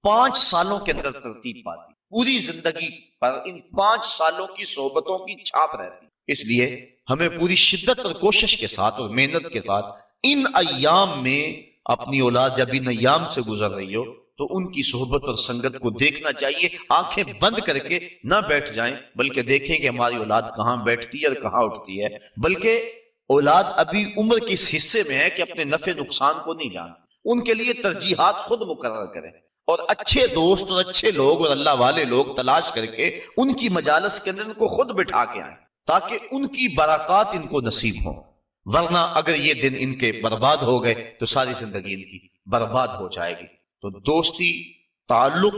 5 سالوں کے اندر ترتیب پاتی، پوری زندگی پر ان 5 سالوں کی صحبتوں کی چھاپ رہتی۔ اس لیے ہمیں پوری شدت اور کوشش کے ساتھ اور محنت کے ساتھ ان ایام میں اپنی اولاد جب ان ایام سے گزر رہی ہو تو ان کی صحبت اور سنگت کو دیکھنا چاہیے۔ آنکھیں بند کر کے نہ بیٹھ جائیں، بلکہ دیکھیں کہ ہماری اولاد کہاں بیٹھتی ہے اور کہاں اٹھتی ہے۔ بلکہ اولاد ابھی عمر کے اس حصے میں ہے کہ اپنے نفع نقصان کو نہیں جانتی، ان کے لیے ترجیحات خود مقرر کریں، اور اچھے دوست اور اچھے لوگ اور اللہ والے لوگ تلاش کر کے ان کی مجالس کے اندر ان کو خود بٹھا کے آئیں تاکہ ان کی برکات ان کو نصیب ہوں۔ ورنہ اگر یہ دن ان کے برباد ہو گئے تو ساری زندگی ان کی برباد ہو جائے گی۔ تو دوستی، تعلق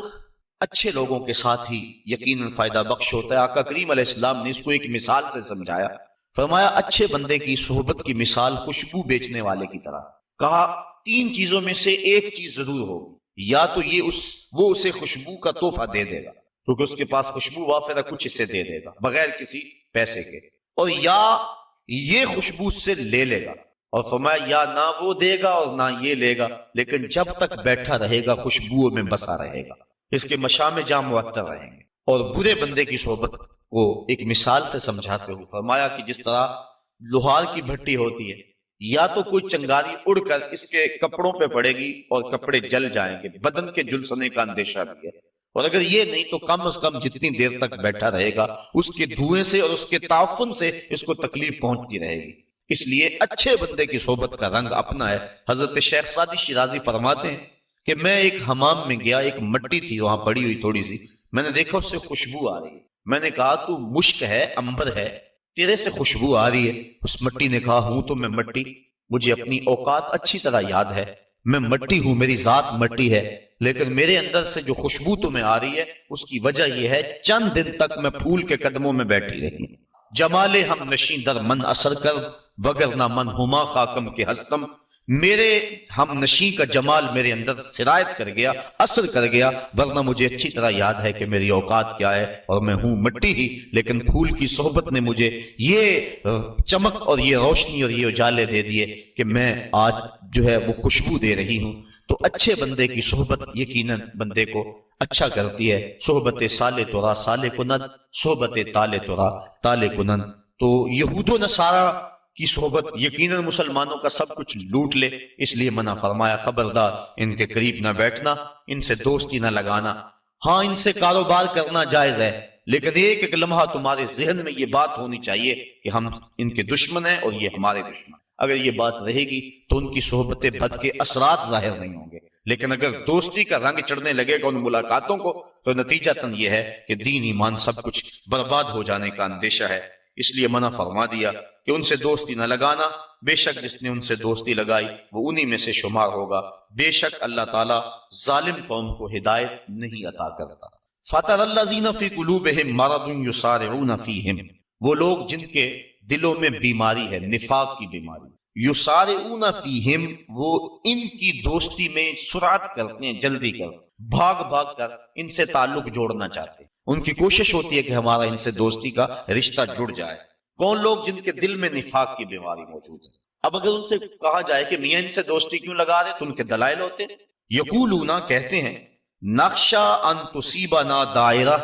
اچھے لوگوں کے ساتھ ہی یقیناً فائدہ بخش ہوتا ہے۔ آقا کریم علیہ السلام نے اس کو ایک مثال سے سمجھایا، فرمایا اچھے بندے کی صحبت کی مثال خوشبو بیچنے والے کی طرح۔ کہا 3 چیزوں میں سے ایک چیز ضرور ہوگی، یا تو یہ وہ اسے خوشبو کا تحفہ دے دے گا کیونکہ اس کے پاس خوشبو وافر ہے، کچھ اسے دے دے گا بغیر کسی پیسے کے، اور یا یہ خوشبو اس سے لے لے گا، اور فرمایا یا نہ وہ دے گا اور نہ یہ لے گا، لیکن جب تک بیٹھا رہے گا خوشبوؤں میں بسا رہے گا، اس کے مشام جام معطر رہیں گے۔ اور برے بندے کی صحبت کو ایک مثال سے سمجھاتے ہوئے فرمایا کہ جس طرح لوہار کی بھٹی ہوتی ہے، یا تو کوئی چنگاری اڑ کر اس کے کپڑوں پہ پڑے گی اور کپڑے جل جائیں گے، بدن کے جلسنے کا اندیشہ بھی ہے، اور اگر یہ نہیں تو کم از کم جتنی دیر تک بیٹھا رہے گا اس کے دھوئیں سے اور اس کے تعفن سے اس کو تکلیف پہنچتی رہے گی۔ اس لیے اچھے بندے کی صحبت کا رنگ اپنا ہے۔ حضرت شیخ سعدی شیرازی فرماتے ہیں کہ میں ایک حمام میں گیا، ایک مٹی تھی وہاں پڑی ہوئی تھوڑی سی، میں نے دیکھا اس سے خوشبو آ رہی ہے، میں نے کہا تو مشک ہے، عنبر ہے، تیرے سے خوشبو آ رہی ہے؟ اس مٹی نے کہا ہوں تو میں مٹی، مجھے اپنی اوقات اچھی طرح یاد ہے، میں مٹی ہوں، میری ذات مٹی ہے، لیکن میرے اندر سے جو خوشبو تمہیں آ رہی ہے اس کی وجہ یہ ہے چند دن تک میں پھول کے قدموں میں بیٹھی رہی۔ جمال ہم نشیں در من اثر کر وگرنہ من ہما خاکم کے ہستم، میرے ہم نشیں کا جمال میرے اندر سرایت کر گیا، اثر کر گیا، ورنہ مجھے اچھی طرح یاد ہے کہ میری اوقات کیا ہے اور میں ہوں مٹی ہی، لیکن پھول کی صحبت نے مجھے یہ چمک اور یہ روشنی اور یہ اجالے دے دیے کہ میں آج جو ہے وہ خوشبو دے رہی ہوں۔ تو اچھے بندے کی صحبت یقیناً بندے کو اچھا کرتی ہے۔ صحبت سالے تورا سالے کنند، صحبت تالے تورا تالے کنند۔ تو یہود و نصارہ کی صحبت یقیناً مسلمانوں کا سب کچھ لوٹ لے، اس لیے منع فرمایا خبردار ان کے قریب نہ بیٹھنا، ان سے دوستی نہ لگانا۔ ہاں ان سے کاروبار کرنا جائز ہے، لیکن ایک ایک لمحہ تمہارے ذہن میں یہ بات ہونی چاہیے کہ ہم ان کے دشمن ہیں اور یہ ہمارے دشمن۔ اگر یہ بات رہے گی تو ان کی صحبت بد کے اثرات ظاہر نہیں ہوں گے، لیکن اگر دوستی کا رنگ چڑھنے لگے گا ان ملاقاتوں کو تو نتیجتاً یہ ہے کہ دین ایمان سب کچھ برباد ہو جانے کا اندیشہ ہے۔ اس لیے منع فرما دیا کہ ان سے دوستی نہ لگانا، بے شک جس نے ان سے دوستی لگائی وہ انہی میں سے شمار ہوگا، بے شک اللہ تعالیٰ ظالم قوم کو ہدایت نہیں عطا کرتا۔ فَتَرَى الَّذِينَ فِي قُلُوبِهِم مَّرَضٌ يُسَارِعُونَ فِيهِم، وہ لوگ جن کے دلوں میں بیماری ہے، نفاق کی بیماری، یسارعون فیہم، وہ ان کی دوستی میں سرعت کرتے ہیں، جلدی کرتے، بھاگ بھاگ کر ان سے تعلق جوڑنا چاہتے ہیں، ان کی کوشش ہوتی ہے کہ ہمارا ان سے دوستی کا رشتہ جڑ جائے۔ کون لوگ؟ جن کے دل میں نفاق کی بیماری موجود ہے۔ اب اگر ان سے کہا جائے کہ میاں ان سے دوستی کیوں لگا رہے تو ان کے دلائل ہوتے ہیں۔ یقولون، کہتے ہیں، نخشا ان تصیبنا دائرہ،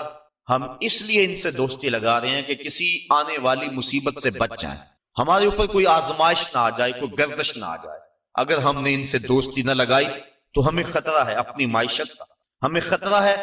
ہم اس لیے ان سے دوستی لگا رہے ہیں کہ کسی آنے والی مصیبت سے بچ جائیں، ہمارے اوپر کوئی آزمائش نہ آ جائے، کوئی گردش نہ آ جائے۔ اگر ہم نے ان سے دوستی نہ لگائی تو ہمیں خطرہ ہے اپنی معیشت کا، ہمیں خطرہ ہے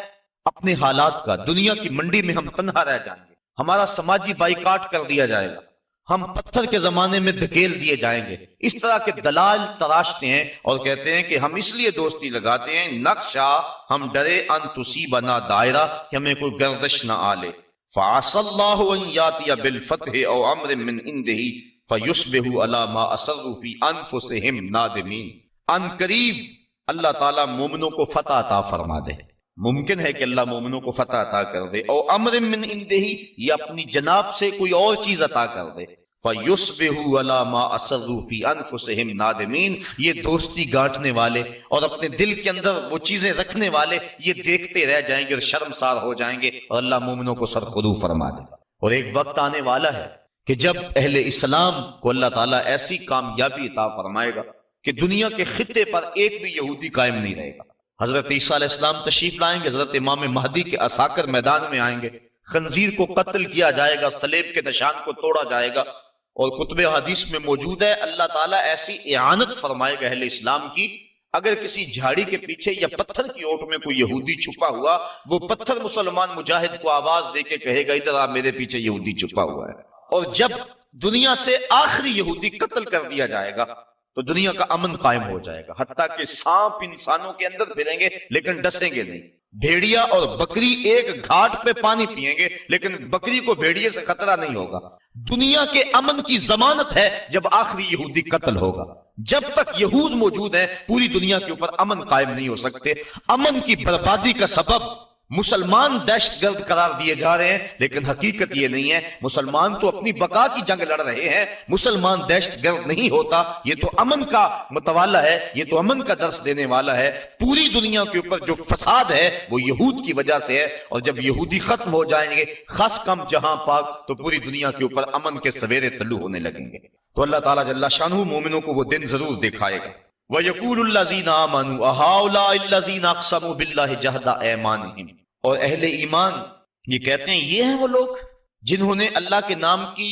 اپنے حالات کا، دنیا کی منڈی میں ہم تنہا رہ جائیں گے، ہمارا سماجی بائیکاٹ کر دیا جائے گا، ہم پتھر کے زمانے میں دھکیل دیے جائیں گے۔ اس طرح کے دلائل تراشتے ہیں اور کہتے ہیں کہ ہم اس لیے دوستی لگاتے ہیں، نقشہ، ہم ڈرے، ان تصیبنا دائرہ، کہ ہمیں کوئی گردش نہ آ لے۔ فَعَسَى اللَّهُ أَن يَأْتِيَ بِالْفَتْحِ أَوْ أَمْرٍ مِّنْ عِندِهِ فَيُصْبِحُوا عَلَىٰ مَا أَسَرُّوا فِي أَنفُسِهِمْ نَادِمِينَ۔ ان قریب اللہ تعالیٰ مومنوں کو فتح عطا فرما دے، ممکن ہے کہ اللہ مومنوں کو فتح عطا کر دے، او امر من عنده، یا اپنی جناب سے کوئی اور چیز عطا کر دے، فَيُصْبِحُوا عَلَىٰ مَا أَسَرُّوا فِي أَنفُسِهِمْ نَادِمِينَ۔ یہ دوستی گانٹنے والے اور اپنے دل کے اندر وہ چیزیں رکھنے والے یہ دیکھتے رہ جائیں گے اور شرمسار ہو جائیں گے، اور اللہ مومنوں کو سرخرو فرما دے گا۔ اور ایک وقت آنے والا ہے کہ جب اہل اسلام کو اللہ تعالیٰ ایسی کامیابی عطا فرمائے گا کہ دنیا کے خطے پر ایک بھی یہودی قائم نہیں رہے گا۔ حضرت عیسیٰ علیہ السلام تشریف لائیں گے، حضرت امام مہدی کے عساکر میدان میں آئیں گے، خنزیر کو قتل کیا جائے گا، صلیب کے نشان کو توڑا جائے گا، اور کتب حدیث میں موجود ہے اللہ تعالیٰ ایسی اعانت فرمائے گا اہل اسلام کی، اگر کسی جھاڑی کے پیچھے یا پتھر کی اوٹ میں کوئی یہودی چھپا ہوا، وہ پتھر مسلمان مجاہد کو آواز دے کے کہے گا ادھر آ، میرے پیچھے یہودی چھپا ہوا ہے۔ اور جب دنیا سے آخری یہودی قتل کر دیا جائے گا تو دنیا کا امن قائم ہو جائے گا، حتیٰ کہ سانپ انسانوں کے اندر پھریں گے لیکن ڈسیں گے نہیں، بھیڑیا اور بکری ایک گھاٹ پہ پانی پئیں گے لیکن بکری کو بھیڑیے سے خطرہ نہیں ہوگا۔ دنیا کے امن کی ضمانت ہے جب آخری یہودی قتل ہوگا۔ جب تک یہود موجود ہیں پوری دنیا کے اوپر امن قائم نہیں ہو سکتے۔ امن کی بربادی کا سبب مسلمان دہشت گرد قرار دیے جا رہے ہیں، لیکن حقیقت یہ نہیں ہے، مسلمان تو اپنی بقا کی جنگ لڑ رہے ہیں، مسلمان دہشت گرد نہیں ہوتا۔ یہ تو امن کا متوالا ہے، یہ تو امن کا درس دینے والا ہے۔ پوری دنیا کے اوپر جو فساد ہے وہ یہود کی وجہ سے ہے، اور جب یہودی ختم ہو جائیں گے خاص کم جہاں پاک، تو پوری دنیا کے اوپر امن کے سویرے طلوع ہونے لگیں گے۔ تو اللہ تعالیٰ جل شانہ مومنوں کو وہ دن ضرور دکھائے گا۔ وَيَقُولُ الَّذِينَ آمَنُوا أَهَٰؤُلَاءِ الَّذِينَ أَقْسَمُوا بِاللَّهِ جَهْدَ أَيْمَانِهِمْ، اور اہل ایمان یہ کہتے ہیں یہ ہیں وہ لوگ جنہوں نے اللہ کے نام کی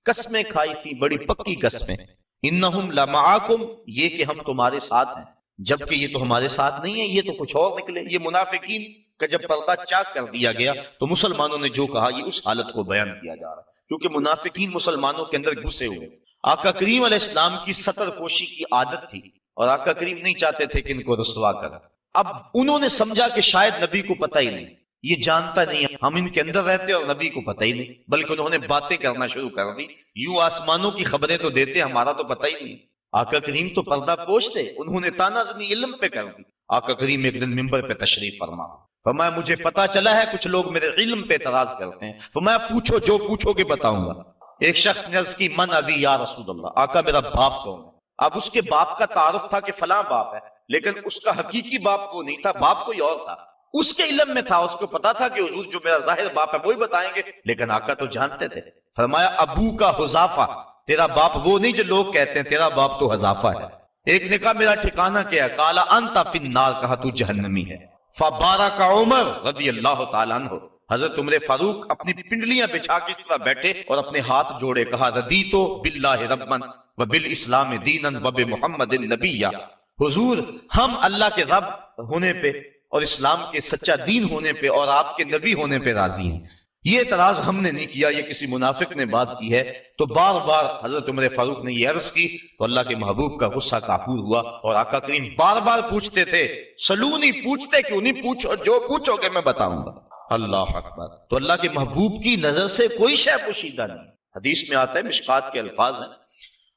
قسمیں کھائی تھی، بڑی پکی قسمیں۔ انہم لمعاکم، یہ کہ ہم تمہارے ساتھ ہیں، جبکہ یہ تو ہمارے ساتھ نہیں ہے، یہ تو کچھ اور نکلے۔ یہ منافقین کا جب پردہ چاک کر دیا گیا تو مسلمانوں نے جو کہا یہ اس حالت کو بیان کیا جا رہا ہے، کیونکہ منافقین مسلمانوں کے اندر گھسے ہوئے۔ آقا کریم علیہ السلام کی سطر پوشی کی عادت تھی، اور آقا کریم نہیں چاہتے تھے کہ ان کو رسوا کریں۔ اب انہوں نے سمجھا کہ شاید نبی کو پتہ ہی نہیں، یہ جانتا نہیں ہے، ہم ان کے اندر رہتے اور نبی کو پتہ ہی نہیں، بلکہ انہوں نے باتیں کرنا شروع کر دی، یوں آسمانوں کی خبریں تو دیتے ہمارا تو پتہ ہی نہیں۔ آقا کریم تو پردہ پوش تھے، انہوں نے تانا زنی علم پہ کر دی۔ آقا کریم ایک دن منبر پہ تشریف فرما، فرمایا مجھے پتا چلا ہے کچھ لوگ میرے علم پہ اعتراض کرتے ہیں، فرمایا پوچھو، جو پوچھو گے بتاؤں گا۔ ایک شخص نے عرض کی من ابی یا رسول اللہ، آقا میرا باپ کون ہے؟ اب اس کے باپ کا تعارف تھا کہ فلاں باپ ہے، لیکن اس کا حقیقی باپ وہ نہیں تھا، باپ کوئی اور تھا۔ اس کے علم میں تھا، اس کو پتا تھا کہ حضور جو میرا ظاہر باپ ہے وہی بتائیں گے، لیکن آقا تو جانتے تھے۔ فرمایا ابو کا حذافہ، تیرا باپ وہ نہیں جو لوگ کہتے ہیں، تیرا باپ تو حذافہ ہے۔ ایک نے کہا میرا ٹھکانہ کیا ہے؟ قال انت فی النار، کہا تو جہنمی ہے۔ فبارک عمر رضی اللہ تعالیٰ عنہ، حضرت عمر فاروق اپنی پنڈلیاں بچھا کے اس طرح بیٹھے اور اپنے ہاتھ جوڑے، کہا ردیتو باللہ ربا وبالاسلام دینا وبمحمد نبیا، حضور ہم اللہ کے رب ہونے پہ اور اسلام کے سچا دین ہونے پہ اور آپ کے نبی ہونے پہ راضی ہیں۔ یہ اعتراض ہم نے نہیں کیا، یہ کسی منافق نے بات کی ہے۔ تو بار بار حضرت عمر فاروق نے یہ عرض کی تو اللہ کے محبوب کا غصہ کافور ہوا، اور آقا کریم بار بار پوچھتے تھے، سلونی، پوچھتے کیوں نہیں، پوچھو، جو پوچھو گے میں بتاؤں گا۔ اللہ اکبر۔ تو اللہ کے محبوب کی نظر سے کوئی شے پوشیدہ نہیں۔ حدیث میں آتا ہے، مشکات کے الفاظ ہیں،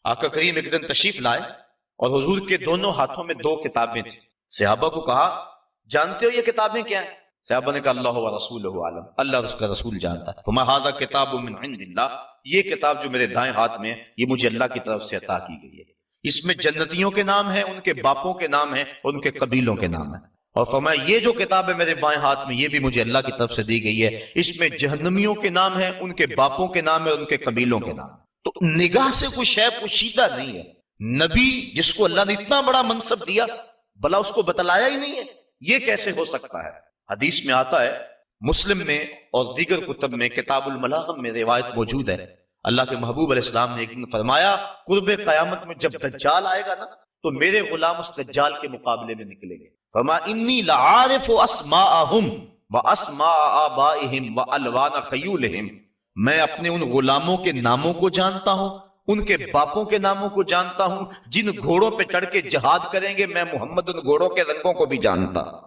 آقا کریم ایک دن تشریف لائے اور حضور کے دونوں ہاتھوں میں 2 کتابیں تھیں۔ صحابہ کو کہا جانتے ہو یہ کتابیں کیا ہیں؟ صحابہ نے کہا اللہ و رسولہ عالم، اللہ اور اس کا رسول جانتا ہے۔ فما ھذا کتاب من عند اللہ، یہ کتاب جو میرے دائیں ہاتھ میں ہے یہ مجھے اللہ کی طرف سے عطا کی گئی ہے، اس میں جنتیوں کے نام ہیں، ان کے باپوں کے نام ہیں، ان کے قبیلوں کے نام ہیں۔ اور فرمایا یہ جو کتاب ہے میرے بائیں ہاتھ میں یہ بھی مجھے اللہ کی طرف سے دی گئی ہے، اس میں جہنمیوں کے نام ہیں، ان کے باپوں کے نام ہیں، ان کے قبیلوں کے نام۔ تو نگاہ سے کوئی شے پوشیدہ نہیں ہے۔ نبی جس کو اللہ نے اتنا بڑا منصب دیا، بھلا اس کو بتلایا ہی نہیں ہے، یہ کیسے ہو سکتا ہے؟ حدیث میں آتا ہے، مسلم میں اور دیگر کتب میں، کتاب الملاغم میں روایت موجود ہے، اللہ کے محبوب علیہ السلام نے ایک دن فرمایا قرب قیامت میں جب دجال آئے گا نا تو میرے غلام اس دجال کے مقابلے میں نکلیں گے۔ فرمایا انی لعارف اسماءہم واسماء آبائہم والوان خیولہم، میں اپنے ان غلاموں کے ناموں کو جانتا ہوں، ان کے باپوں کے ناموں کو جانتا ہوں، جن گھوڑوں پہ چڑھ کے جہاد کریں گے میں محمد ان گھوڑوں کے رنگوں کو بھی جانتا ہوں،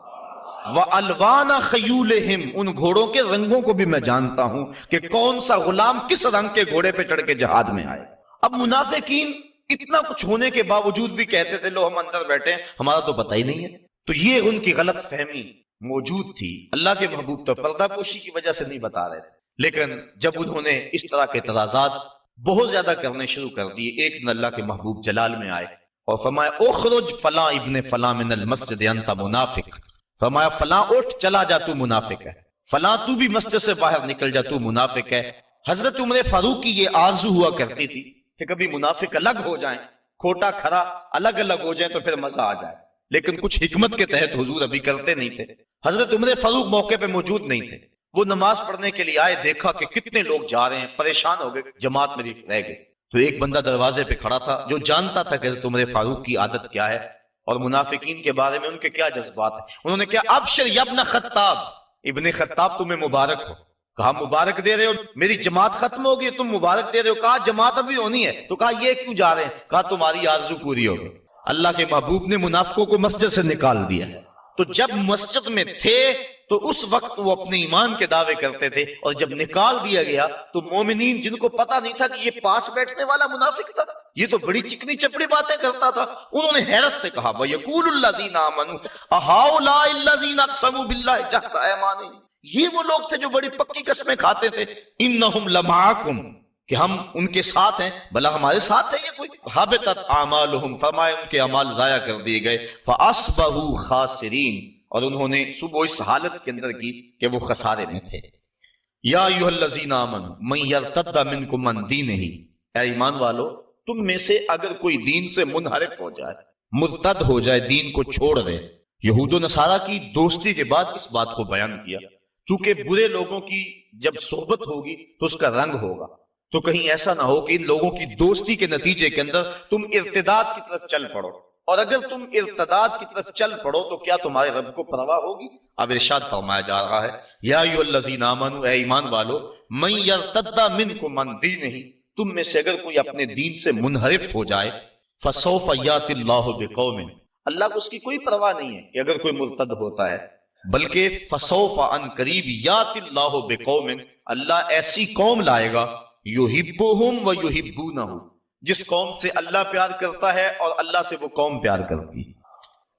وَأَلْوَانَ خَيُولِهِمْ، ان گھوڑوں کے رنگوں کو بھی میں جانتا ہوں کہ کون سا غلام کس رنگ کے گھوڑے پہ چڑھ کے جہاد میں آئے۔ اب منافقین اتنا کچھ ہونے کے باوجود بھی کہتے تھے لو ہم اندر بیٹھے ہیں، ہمارا تو پتہ ہی نہیں ہے۔ تو یہ ان کی غلط فہمی موجود تھی۔ اللہ کے محبوب تو پردہ پوشی کی وجہ سے نہیں بتا رہے تھے، لیکن جب انہوں نے اس طرح کے اعتراضات بہت زیادہ کرنے شروع کر دیے، ایک دن اللہ کے محبوب جلال میں آئے اور فرمایا اخرج فلاں ابن فلاں من المسجد انت منافق، فرمایا فلاں اٹھ چلا جا تو منافق ہے، فلاں تو بھی مسجد سے باہر نکل جا تو منافق ہے۔ حضرت عمر فاروق کی یہ آرزو ہوا کرتی تھی کہ کبھی منافق الگ ہو جائیں، کھوٹا کھرا الگ الگ ہو جائیں تو پھر مزہ آ جائے، لیکن کچھ حکمت کے تحت حضور ابھی کرتے نہیں تھے۔ حضرت عمر فاروق موقع پہ موجود نہیں تھے، وہ نماز پڑھنے کے لیے آئے، دیکھا کہ کتنے لوگ جا رہے ہیں، پریشان ہو گئے، جماعت میں رہ گئے۔ تو ایک بندہ دروازے پہ کھڑا تھا جو جانتا تھا کہ حضرت عمر فاروق کی عادت کیا ہے اور منافقین کے بارے میں ان کے کیا جذبات ہیں۔ انہوں نے کہا ابشر یا ابن خطاب، ابن خطاب تمہیں مبارک ہو۔ کہا مبارک دے رہے ہو، میری جماعت ختم ہوگی تم مبارک دے رہے ہو؟ کہا جماعت ابھی ہونی ہے۔ تو کہا یہ کیوں جا رہے ہیں؟ کہا تمہاری آرزو پوری ہوگی۔ اللہ کے محبوب نے منافقوں کو مسجد سے نکال دیا، تو جب مسجد میں تھے تو اس وقت وہ اپنے ایمان کے دعوے کرتے تھے، اور جب نکال دیا گیا تو مومنین جن کو پتا نہیں تھا کہ یہ پاس بیٹھنے والا منافق تھا، یہ تو بڑی چکنی چپڑی باتیں کرتا تھا، انہوں نے حیرت سے کہا وَيَقُولُ الَّذِينَ آمَنُوا أَهَؤُلَاءِ الَّذِينَ أَقْسَمُوا بِاللَّهِ جَهْدَ أَيْمَانِهِمْ، یہ وہ لوگ تھے جو بڑی پکی قسمیں کھاتے تھے، إِنَّهُمْ لَمَعَكُمْ، کہ ہم ان کے ساتھ ہیں، بھلا ہمارے ساتھ ہے یہ کوئی؟ حَبِطَتْ أَعْمَالُهُمْ، فرمایا ان کے اعمال ضائع کر دیے گئے، فَأَصْبَحُوا خَاسِرِينَ، اور انہوں نے صبح اس حالت کے اندر کی کہ وہ خسارے میں تھے۔ یا ایھا الذین آمنوا من یرتد منکم عن دینہ، اے ایمان والو تم میں سے اگر کوئی دین سے منحرف ہو جائے، مرتد ہو جائے، دین کو چھوڑ دے۔ یہود و نصارہ کی دوستی کے بعد اس بات کو بیان کیا، چونکہ برے لوگوں کی جب صحبت ہوگی تو اس کا رنگ ہوگا، تو کہیں ایسا نہ ہو کہ ان لوگوں کی دوستی کے نتیجے کے اندر تم ارتداد کی طرف چل پڑو، اور اگر تم ارتداد کی طرف چل پڑو تو کیا تمہارے رب کو پرواہ ہوگی؟ اب ارشاد فرمایا جا رہا ہے یا ایھا الذین آمنوا، اے ایمان والو، من یرتد منکم عن دینہ، تم میں سے اگر کوئی اپنے دین سے منحرف ہو جائے، فسوف یاتی اللہ بقوم، اللہ کو اس کی کوئی پرواہ نہیں ہے کہ اگر کوئی مرتد ہوتا ہے، بلکہ فسوف، ان قریب، یاتی اللہ بقوم، اللہ ایسی قوم لائے گا، یحبہم و یحبونہ، جس قوم سے اللہ پیار کرتا ہے اور اللہ سے وہ قوم پیار کرتی ہے،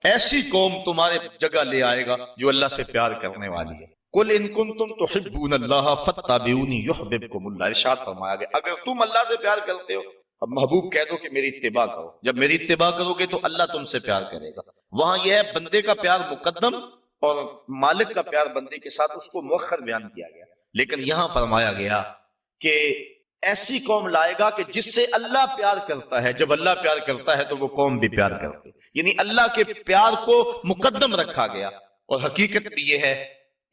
ایسی قوم تمہارے جگہ لے آئے گا جو اللہ سے پیار کرنے والی ہے۔ قل ان کنتم تحبون اللہ فاتبعونی یحببکم اللہ، ارشاد فرمایا گیا اگر تم اللہ سے پیار کرتے ہو، اب محبوب کہہ دو کہ میری اتباع کرو، جب میری اتباع کرو گے تو اللہ تم سے پیار کرے گا۔ وہاں یہ ہے بندے کا پیار مقدم اور مالک کا پیار بندے کے ساتھ، اس کو مؤخر بیان کیا گیا، لیکن یہاں فرمایا گیا کہ ایسی قوم لائے گا کہ جس سے اللہ پیار کرتا ہے، جب اللہ پیار کرتا ہے تو وہ قوم بھی پیار کرتی، یعنی اللہ کے پیار کو مقدم رکھا گیا۔ اور حقیقت بھی یہ ہے،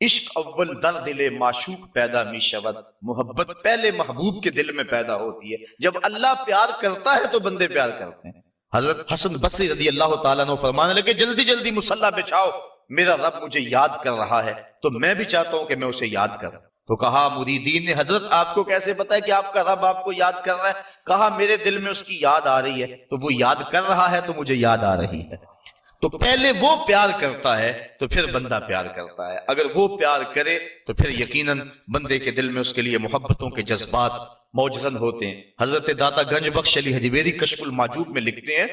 عشق اول در دل معشوق پیدا می شود، محبت پہلے محبوب کے دل میں پیدا ہوتی ہے، جب اللہ پیار کرتا ہے تو بندے پیار کرتے ہیں۔ حضرت حسن بصری رضی اللہ تعالیٰ عنہ فرمانے لگے جلدی جلدی مصلی بچھاؤ، میرا رب مجھے یاد کر رہا ہے تو میں بھی چاہتا ہوں کہ میں اسے یاد کروں۔ تو کہا مریدین نے حضرت آپ کو کیسے پتا ہے کہ آپ کا رب آپ کو یاد کر رہا ہے؟ کہا میرے دل میں اس کی یاد آ رہی ہے، تو وہ یاد کر رہا ہے تو مجھے یاد آ رہی ہے۔ تو پہلے وہ پیار کرتا ہے تو پھر بندہ پیار کرتا ہے، اگر وہ پیار کرے تو پھر یقیناً بندے کے دل میں اس کے لیے محبتوں کے جذبات موجزن ہوتے ہیں۔ حضرت داتا گنج بخش علی حجویری کشف المعجوب میں لکھتے ہیں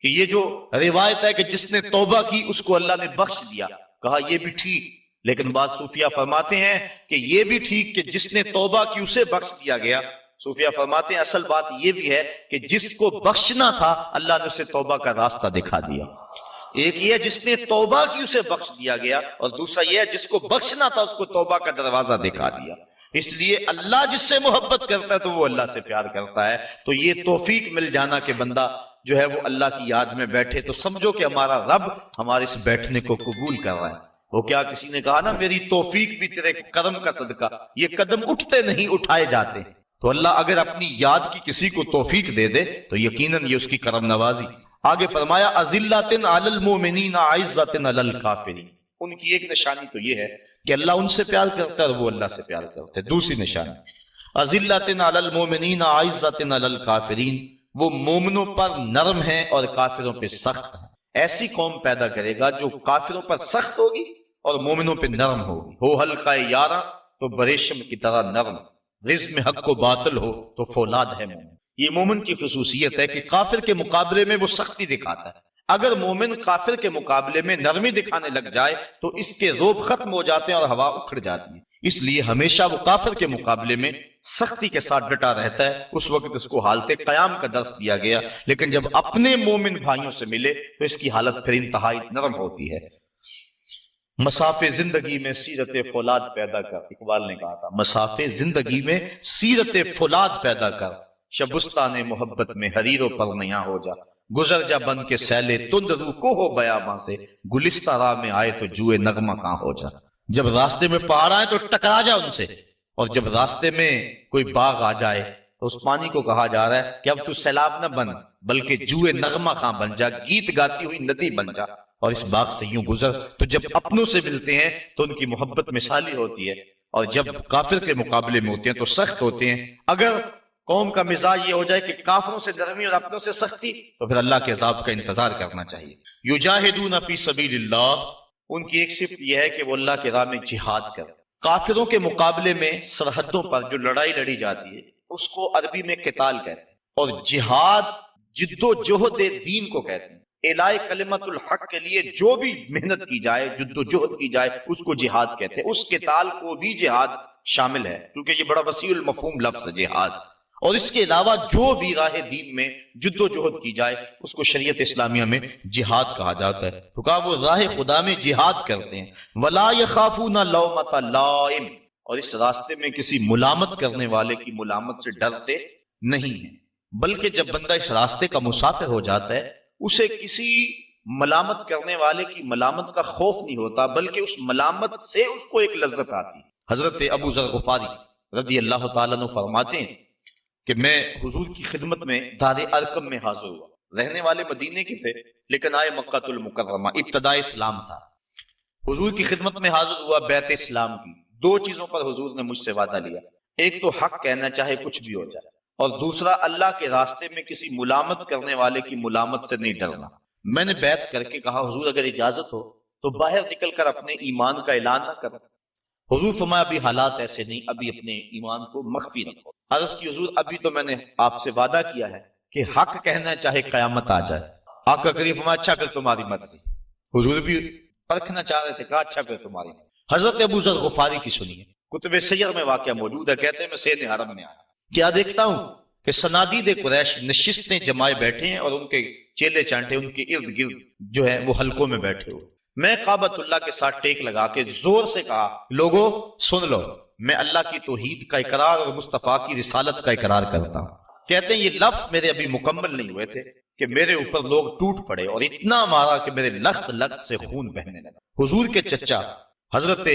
کہ یہ جو روایت ہے کہ جس نے توبہ کی اس کو اللہ نے بخش دیا، کہا یہ بھی ٹھیک، لیکن بعض صوفیہ فرماتے ہیں کہ یہ بھی ٹھیک کہ جس نے توبہ کی اسے بخش دیا گیا۔ صوفیہ فرماتے ہیں اصل بات یہ بھی ہے کہ جس کو بخشنا تھا اللہ نے اسے توبہ کا راستہ دکھا دیا۔ ایک یہ ہے جس نے توبہ کی اسے بخش دیا گیا، اور دوسرا یہ ہے جس کو بخشنا تھا اس کو توبہ کا دروازہ دکھا دیا۔ اس لیے اللہ جس سے محبت کرتا ہے تو وہ اللہ سے پیار کرتا ہے۔ تو یہ توفیق مل جانا کہ بندہ جو ہے وہ اللہ کی یاد میں بیٹھے، تو سمجھو کہ ہمارا رب ہمارے اس بیٹھنے کو قبول کر رہا ہے۔ وہ کیا کسی نے کہا نا میری توفیق بھی تیرے کرم کا صدقہ، یہ قدم اٹھتے نہیں اٹھائے جاتے۔ تو اللہ اگر اپنی یاد کی کسی کو توفیق دے دے تو یقیناً یہ اس کی کرم نوازی۔ آگے فرمایا اذلۃ علی المؤمنین اعزۃ علی الکافرین، ان کی ایک نشانی تو یہ ہے کہ اللہ ان سے پیار کرتا ہے اور وہ اللہ سے پیار کرتے ہیں۔ دوسری نشانی اذلۃ علی المؤمنین اعزۃ علی الکافرین، وہ مومنوں پر نرم ہیں اور کافروں پہ سخت ہیں۔ ایسی قوم پیدا کرے گا جو کافروں پر سخت ہوگی اور مومنوں پہ نرم ہوگی۔ ہو حلقہ یاراں تو بریشم کی طرح نرم، رزق میں حق و باطل ہو تو فولاد ہے مومن۔ یہ مومن کی خصوصیت ہے کہ کافر کے مقابلے میں وہ سختی دکھاتا ہے۔ اگر مومن کافر کے مقابلے میں نرمی دکھانے لگ جائے تو اس کے روب ختم ہو جاتے ہیں اور ہوا اکھڑ جاتی ہے۔ اس لیے ہمیشہ وہ کافر کے مقابلے میں سختی کے ساتھ ڈٹا رہتا ہے۔ اس وقت اس کو حالت قیام کا درس دیا گیا، لیکن جب اپنے مومن بھائیوں سے ملے تو اس کی حالت پھر انتہائی نرم ہوتی ہے۔ مسافے زندگی میں سیرت فولاد پیدا کر، اقبال نے کہا تھا مسافے زندگی میں سیرت فولاد پیدا کر، شبستان محبت میں حریر و پرنیاں ہو جا، گزر جا بن کے سیلے تند رو کو ہو بیاباں سے، گلستہ راہ میں آئے تو جوئے نغمہ کہاں ہو جا۔ جب راستے میں پہاڑ آئے تو ٹکرا جا ان سے، اور جب راستے میں کوئی باغ آ جائے تو اس پانی کو کہا جا رہا ہے کہ اب تو سیلاب نہ بن بلکہ جوئے نغمہ کہاں بن جا، گیت گاتی ہوئی ندی بن جا اور اس باغ سے یوں گزر۔ تو جب اپنوں سے ملتے ہیں تو ان کی محبت مثالی ہوتی ہے، اور جب کافر کے مقابلے میں ہوتے ہیں تو سخت ہوتے ہیں۔ اگر قوم کا مزاج یہ ہو جائے کہ کافروں سے نرمی اور اپنوں سے سختی، تو پھر اللہ کے عذاب کا انتظار کرنا چاہیے۔ یجاہدون فی سبیل اللہ، ان کی ایک صفت یہ ہے کہ وہ اللہ کے راہ میں جہاد کریں۔ کافروں کے مقابلے میں سرحدوں پر جو لڑائی لڑی جاتی ہے اس کو عربی میں قتال کہتے ہیں، اور جہاد جد و جہد دین کو کہتے ہیں۔ اعلاء کلمت الحق کے لیے جو بھی محنت کی جائے، جد و جہد کی جائے، اس کو جہاد کہتے ہیں۔ اس قتال کو بھی جہاد شامل ہے کیونکہ یہ بڑا وسیع المفہوم لفظ ہے جہاد۔ اور اس کے علاوہ جو بھی راہ دین میں جد و جہد کی جائے اس کو شریعت اسلامیہ میں جہاد کہا جاتا ہے۔ تو کہا وہ راہ خدا میں جہاد کرتے ہیں۔ ولا یخافون لومۃ لائم، اور اس راستے میں کسی ملامت کرنے والے کی ملامت سے ڈرتے نہیں ہیں، بلکہ جب بندہ اس راستے کا مسافر ہو جاتا ہے اسے کسی ملامت کرنے والے کی ملامت کا خوف نہیں ہوتا، بلکہ اس ملامت سے اس کو ایک لذت آتی ہے۔ حضرت ابو ذر غفاری رضی اللہ تعالیٰ عنہ فرماتے ہیں کہ میں حضور کی خدمت میں دار ارقم میں حاضر ہوا، رہنے والے مدینے کے تھے لیکن آئے مکہ المکرمہ، ابتداء اسلام تھا۔ حضور کی خدمت میں حاضر ہوا بیعت اسلام کی۔ دو چیزوں پر حضور نے مجھ سے وعدہ لیا، ایک تو حق کہنا چاہے کچھ بھی ہو جائے، اور دوسرا اللہ کے راستے میں کسی ملامت کرنے والے کی ملامت سے نہیں ڈرنا۔ میں نے بیعت کر کے کہا حضور اگر اجازت ہو تو باہر نکل کر اپنے ایمان کا اعلان نہ کریں۔ حضور فرمایا ابھی حالات ایسے نہیں، ابھی اپنے ایمان کو مخفی رکھو۔ عرض کی حضور ابھی تو میں نے آپ سے وعدہ کیا ہے کہ حق کہنا ہے چاہے قیامت آ جائے. آقا کریم فرمایا اچھا پھر تمہاری مرضی. حضور بھی پرکھنا چاہ رہے تھے، کہا اچھا پھر تمہاری مرضی. حضرت ابو ذر غفاری کی سنیے، کتب سیر میں واقعہ موجود ہے. کہتے ہیں میں سین حرم میں آیا، کیا دیکھتا ہوں کہ صنادید قریش نشستیں جمائے بیٹھے ہیں اور ان کے چیلے چانٹے ان کے ارد گرد جو ہے وہ حلقوں میں بیٹھے ہوئے. میں کعبۃ اللہ کے ساتھ ٹیک لگا کے زور سے کہا لوگوں سن لو، میں اللہ کی توحید کا اقرار اور مصطفیٰ کی رسالت کا اقرار کرتا ہوں. کہتے ہیں یہ لفظ میرے ابھی مکمل نہیں ہوئے تھے کہ میرے اوپر لوگ ٹوٹ پڑے اور اتنا مارا کہ میرے لخت لخت سے خون بہنے لگا. حضور کے چچا حضرت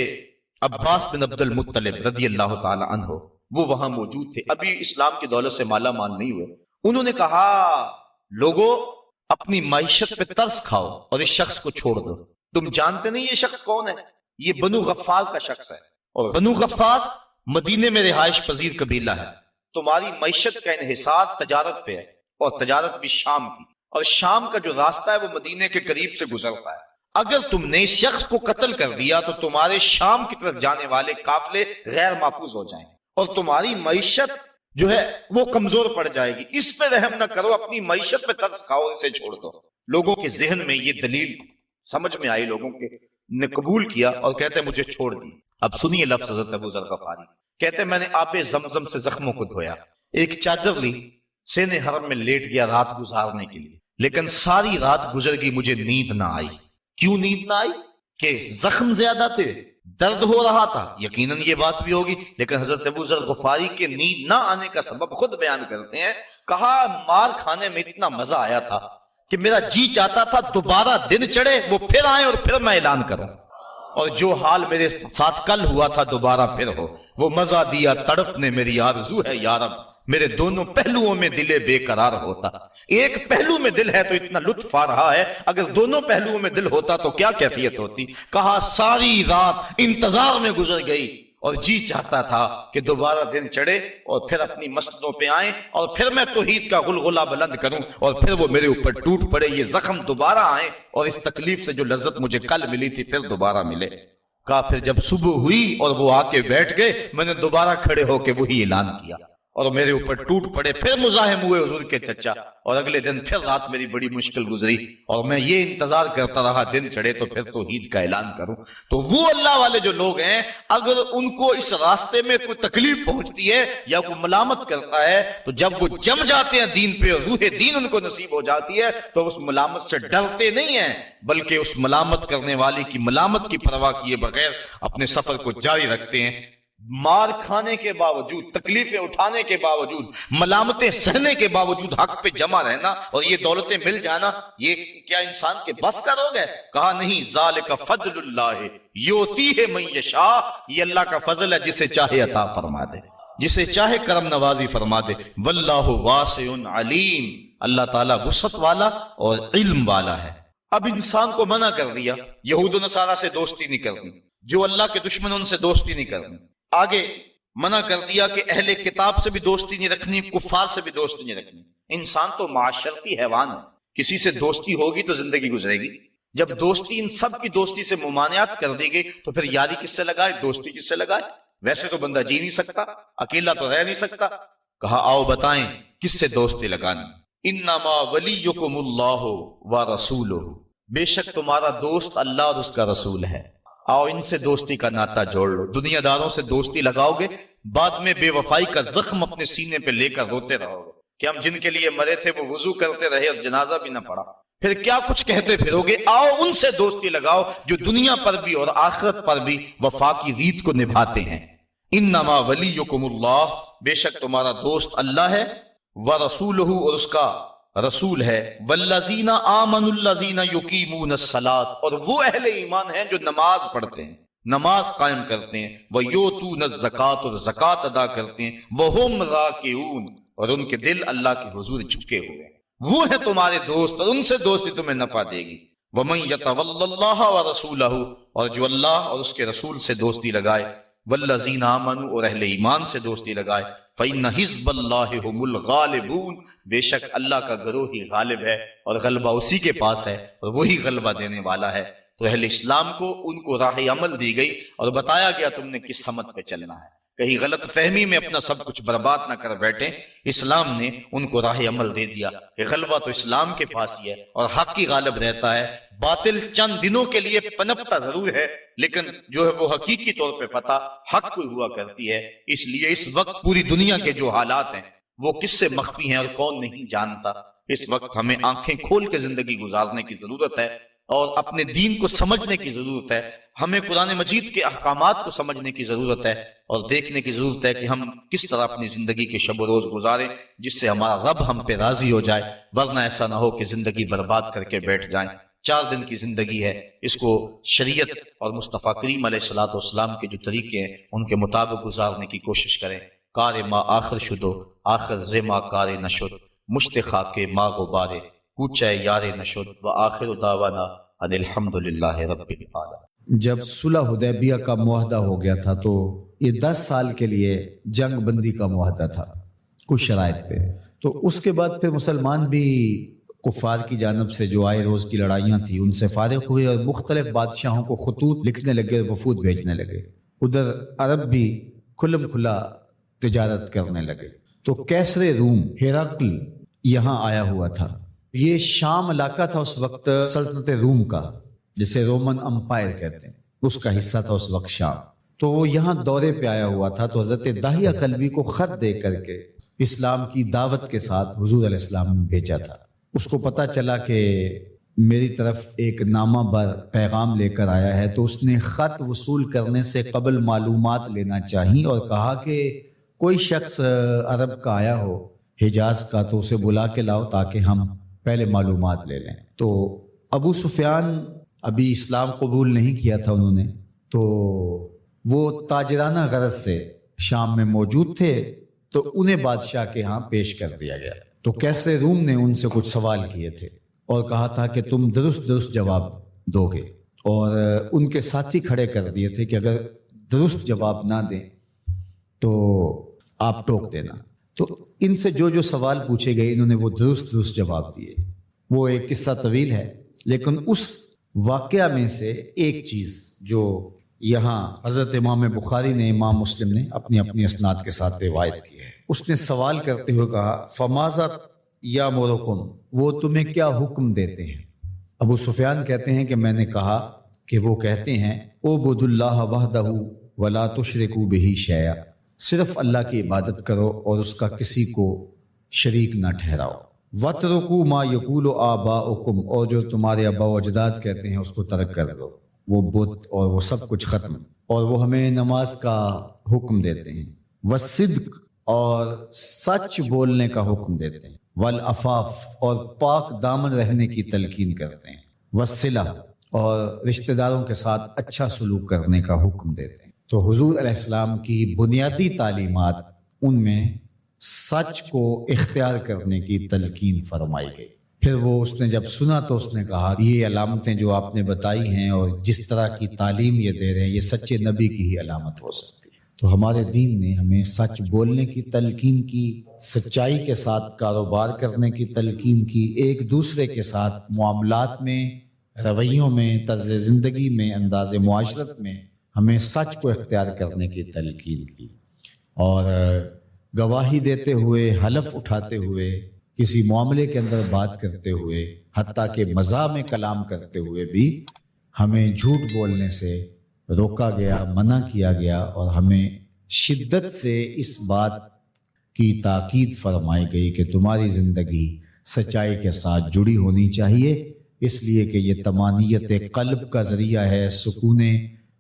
عباس بن عبد المطلب رضی اللہ تعالی عنہ وہ وہاں موجود تھے، ابھی اسلام کی دولت سے مالا مال نہیں ہوئے. انہوں نے کہا لوگوں اپنی معیشت پہ ترس کھاؤ اور اس شخص کو چھوڑ دو. تم جانتے نہیں یہ شخص کون ہے؟ یہ بنو غفار کا شخص ہے، اور بنو غفار مدینے میں رہائش پذیر قبیلہ ہے. تمہاری معیشت کا انحصار تجارت پہ ہے، اور تجارت بھی شام کی، اور شام کا جو راستہ ہے وہ مدینے کے قریب سے گزرتا ہے. اگر تم نے اس شخص کو قتل کر دیا تو تمہارے شام کی طرف جانے والے قافلے غیر محفوظ ہو جائیں اور تمہاری معیشت جو ہے وہ کمزور پڑ جائے گی. اس پہ رحم نہ کرو، اپنی معیشت پہ ترس کھاؤ، اسے چھوڑ دو. لوگوں کے ذہن میں یہ دلیل سمجھ میں آئی، لوگوں کے نے قبول کیا اور کہتے ہیں مجھے چھوڑ دی. اب سنیے لفظ حضرت ابو ذر غفاری کہتے ہیں میں نے آب زمزم سے زخموں کو دھویا، ایک چادر لی، سین حرم میں لیٹ گیا رات گزارنے کے لیے، لیکن ساری رات گزر گئی مجھے نیند نہ آئی. کیوں نیند نہ آئی؟ کہ زخم زیادہ تھے، درد ہو رہا تھا. یقیناً یہ بات بھی ہوگی، لیکن حضرت ابو ذر غفاری کے نیند نہ آنے کا سبب خود بیان کرتے ہیں. کہا مار کھانے میں اتنا مزہ آیا تھا کہ میرا جی چاہتا تھا دوبارہ دن چڑھے، وہ پھر آئے اور پھر میں اعلان کروں، اور جو حال میرے ساتھ کل ہوا تھا دوبارہ پھر ہو. وہ مزہ دیا تڑپ نے میری آرزو ہے یارب، میرے دونوں پہلوؤں میں دل بے قرار ہوتا. ایک پہلو میں دل ہے تو اتنا لطف آ رہا ہے، اگر دونوں پہلوؤں میں دل ہوتا تو کیا کیفیت ہوتی. کہا ساری رات انتظار میں گزر گئی اور جی چاہتا تھا کہ دوبارہ دن چڑھے اور پھر اپنی مسجدوں پہ آئیں اور پھر میں توحید کا غلغلہ بلند کروں اور پھر وہ میرے اوپر ٹوٹ پڑے، یہ زخم دوبارہ آئیں اور اس تکلیف سے جو لذت مجھے کل ملی تھی پھر دوبارہ ملے. کہا پھر جب صبح ہوئی اور وہ آ کے بیٹھ گئے، میں نے دوبارہ کھڑے ہو کے وہی اعلان کیا اور میرے اوپر ٹوٹ پڑے. پھر مزاحم ہوئے حضور کے چچا، اور اگلے دن پھر رات میری بڑی مشکل گزری اور میں یہ انتظار کرتا رہا دن چڑھے تو پھر توحید کا اعلان کروں. تو وہ اللہ والے جو لوگ ہیں، اگر ان کو اس راستے میں کوئی تکلیف پہنچتی ہے یا کوئی ملامت کرتا ہے تو جب وہ جم جاتے ہیں دین پہ اور روح دین ان کو نصیب ہو جاتی ہے تو اس ملامت سے ڈرتے نہیں ہیں، بلکہ اس ملامت کرنے والے کی ملامت کی پرواہ کیے بغیر اپنے سفر کو جاری رکھتے ہیں. مار کھانے کے باوجود، تکلیفیں اٹھانے کے باوجود، ملامتیں سہنے کے باوجود حق پہ جمع رہنا اور یہ دولتیں مل جانا، یہ کیا انسان کے بس کا روگ ہے؟ کہا نہیں، ذالک فضل اللہ یؤتیہ من یشاء، یہ اللہ کا فضل ہے، جسے چاہے عطا فرما دے، جسے چاہے کرم نوازی فرما دے. واللہ واسع علیم، اللہ تعالیٰ وسعت والا اور علم والا ہے. اب انسان کو منع کر دیا یہود و نصارہ سے دوستی نہیں کرنی، جو اللہ کے دشمن ان سے دوستی نہیں کرنی. آگے منع کر دیا کہ اہل کتاب سے بھی دوستی نہیں رکھنی، کفار سے بھی دوستی نہیں رکھنی. انسان تو معاشرتی حیوان ہے، کسی سے دوستی ہوگی تو زندگی گزرے گی. جب دوستی ان سب کی دوستی سے ممانعت کر دی گئی تو پھر یاری کس سے لگائے، دوستی کس سے لگائے؟ ویسے تو بندہ جی نہیں سکتا، اکیلا تو رہ نہیں سکتا. کہا آؤ بتائیں کس سے دوستی لگانی. انما ولیکم اللہ ورسولہ، بے شک تمہارا دوست اللہ اور اس کا رسول ہے. آؤ ان سے دوستی کا ناتا جوڑ لو. دنیا داروں سے دوستی لگاؤ گے، بعد میں بے وفائی کا زخم اپنے سینے پہ لے کر روتے رہو گے کہ ہم جن کے لیے مرے تھے وہ وضو کرتے رہے اور جنازہ بھی نہ پڑا. پھر کیا کچھ کہتے پھرو گے. آؤ ان سے دوستی لگاؤ جو دنیا پر بھی اور آخرت پر بھی وفا کی ریت کو نبھاتے ہیں. انما ولیکم اللہ، بے شک تمہارا دوست اللہ ہے، ورسولہ، اور اس کا رسول ہے، والذین آمنوا الذین یقیمون الصلاۃ، اور وہ اہل ایمان ہیں جو نماز پڑھتے ہیں، نماز قائم کرتے ہیں، ویؤتون الزکوٰۃ، اور زکوٰۃ ادا کرتے ہیں، وہم راکعون، اور ان کے دل اللہ کے حضور جھکے ہوئے. وہ ہیں تمہارے دوست اور ان سے دوستی تمہیں نفع دے گی. ومن یتول اللہ ورسولہ، اور جو اللہ اور اس کے رسول سے دوستی لگائے، والذین آمنوا، اور اہل ایمان سے دوستی لگائے، فإن حزب اللہ هم الغالبون، بے شک اللہ کا گروہ ہی غالب ہے اور غلبہ اسی کے پاس ہے اور وہی غلبہ دینے والا ہے. تو اہل اسلام کو ان کو راہ عمل دی گئی اور بتایا گیا تم نے کس سمت پہ چلنا ہے. کہیں غلط فہمی میں اپنا سب کچھ برباد نہ کر بیٹھیں۔ اسلام نے ان کو راہ عمل دے دیا کہ غلبہ تو اسلام کے پاس ہی ہے اور حق ہی غالب رہتا ہے۔ باطل چند دنوں کے لیے پنپتا ضرور ہے، لیکن جو ہے وہ حقیقی طور پہ فتح حق کو ہوا کرتی ہے۔ اس لیے اس وقت پوری دنیا کے جو حالات ہیں وہ کس سے مخفی ہیں اور کون نہیں جانتا۔ اس وقت ہمیں آنکھیں کھول کے زندگی گزارنے کی ضرورت ہے اور اپنے دین کو سمجھنے کی ضرورت ہے۔ ہمیں قرآن مجید کے احکامات کو سمجھنے کی ضرورت ہے اور دیکھنے کی ضرورت ہے کہ ہم کس طرح اپنی زندگی کے شب و روز گزاریں جس سے ہمارا رب ہم پہ راضی ہو جائے، ورنہ ایسا نہ ہو کہ زندگی برباد کر کے بیٹھ جائیں۔ 4 دن کی زندگی ہے، اس کو شریعت اور مصطفیٰ کریم علیہ الصلوۃ والسلام کے جو طریقے ہیں ان کے مطابق گزارنے کی کوشش کریں۔ کار ما آخر شدو آخر زما کار نشد، مشت خاک ما غبارے کوچہ یار نشد، و آخر دعوانا ان الحمد للہ رب العالمین۔ جب صلح حدیبیہ کا معاہدہ ہو گیا تھا تو یہ 10 سال کے لیے جنگ بندی کا معاہدہ تھا کچھ شرائط پہ، تو اس کے بعد پھر مسلمان بھی کفار کی جانب سے جو آئے روز کی لڑائیاں تھیں ان سے فارغ ہوئے اور مختلف بادشاہوں کو خطوط لکھنے لگے، وفود بھیجنے لگے۔ ادھر عرب بھی کھلم کھلا تجارت کرنے لگے۔ تو کیسر روم ہیراکل یہاں آیا ہوا تھا۔ یہ شام علاقہ تھا اس وقت سلطنت روم کا، جسے رومن امپائر کہتے ہیں، اس کا حصہ تھا اس وقت شام۔ تو وہ یہاں دورے پہ آیا ہوا تھا، تو حضرت داہیہ کلبی کو خط دے کر کے اسلام کی دعوت کے ساتھ حضور علیہ السلام نے بھیجا تھا۔ اس کو پتہ چلا کہ میری طرف ایک نامہ بر پیغام لے کر آیا ہے، تو اس نے خط وصول کرنے سے قبل معلومات لینا چاہی اور کہا کہ کوئی شخص عرب کا آیا ہو حجاز کا تو اسے بلا کے لاؤ تاکہ ہم پہلے معلومات لے لیں۔ تو ابو سفیان ابھی اسلام قبول نہیں کیا تھا انہوں نے، تو وہ تاجرانہ غرض سے شام میں موجود تھے، تو انہیں بادشاہ کے ہاں پیش کر دیا گیا۔ تو کیسے روم نے ان سے کچھ سوال کیے تھے اور کہا تھا کہ تم درست جواب دو گے، اور ان کے ساتھی کھڑے کر دیے تھے کہ اگر درست جواب نہ دیں تو آپ ٹوک دینا۔ تو ان سے جو سوال پوچھے گئے انہوں نے وہ درست جواب دیے۔ وہ ایک قصہ طویل ہے، لیکن اس واقعہ میں سے ایک چیز جو یہاں حضرت امام بخاری نے، امام مسلم نے اپنی اسناد کے ساتھ روایت کی ہے۔ اس نے سوال کرتے ہوئے کہا فماذا یامرکم، وہ تمہیں کیا حکم دیتے ہیں؟ ابو سفیان کہتے ہیں کہ میں نے کہا کہ وہ کہتے ہیں اعبدوا اللہ وحدہ ولا تشرکوا بہ شیئا، صرف اللہ کی عبادت کرو اور اس کا کسی کو شریک نہ ٹھہراؤ۔ وَاتْرُكُوا مَا يَقُولُ آبَاؤُكُمْ، اور جو تمہارے آباء و اجداد کہتے ہیں اس کو ترک کر دو، وہ بت اور وہ سب کچھ ختم۔ اور وہ ہمیں نماز کا حکم دیتے ہیں، وَالصِّدْقِ، اور سچ بولنے کا حکم دیتے ہیں، وَالْعَفَافِ، اور پاک دامن رہنے کی تلقین کرتے ہیں، وَالصِّلَةِ، اور رشتہ داروں کے ساتھ اچھا سلوک کرنے کا حکم دیتے ہیں۔ تو حضور علیہ السلام کی بنیادی تعلیمات، ان میں سچ کو اختیار کرنے کی تلقین فرمائی گئی۔ پھر وہ اس نے جب سنا تو اس نے کہا یہ علامتیں جو آپ نے بتائی ہیں اور جس طرح کی تعلیم یہ دے رہے ہیں، یہ سچے نبی کی ہی علامت ہو سکتی ہے۔ تو ہمارے دین نے ہمیں سچ بولنے کی تلقین کی، سچائی کے ساتھ کاروبار کرنے کی تلقین کی، ایک دوسرے کے ساتھ معاملات میں، رویوں میں، طرز زندگی میں، انداز معاشرت میں ہمیں سچ کو اختیار کرنے کی تلقین کی، اور گواہی دیتے ہوئے، حلف اٹھاتے ہوئے، کسی معاملے کے اندر بات کرتے ہوئے، حتیٰ کہ مزاح میں کلام کرتے ہوئے بھی ہمیں جھوٹ بولنے سے روکا گیا، منع کیا گیا، اور ہمیں شدت سے اس بات کی تاکید فرمائی گئی کہ تمہاری زندگی سچائی کے ساتھ جڑی ہونی چاہیے، اس لیے کہ یہ طمانیت قلب کا ذریعہ ہے، سکون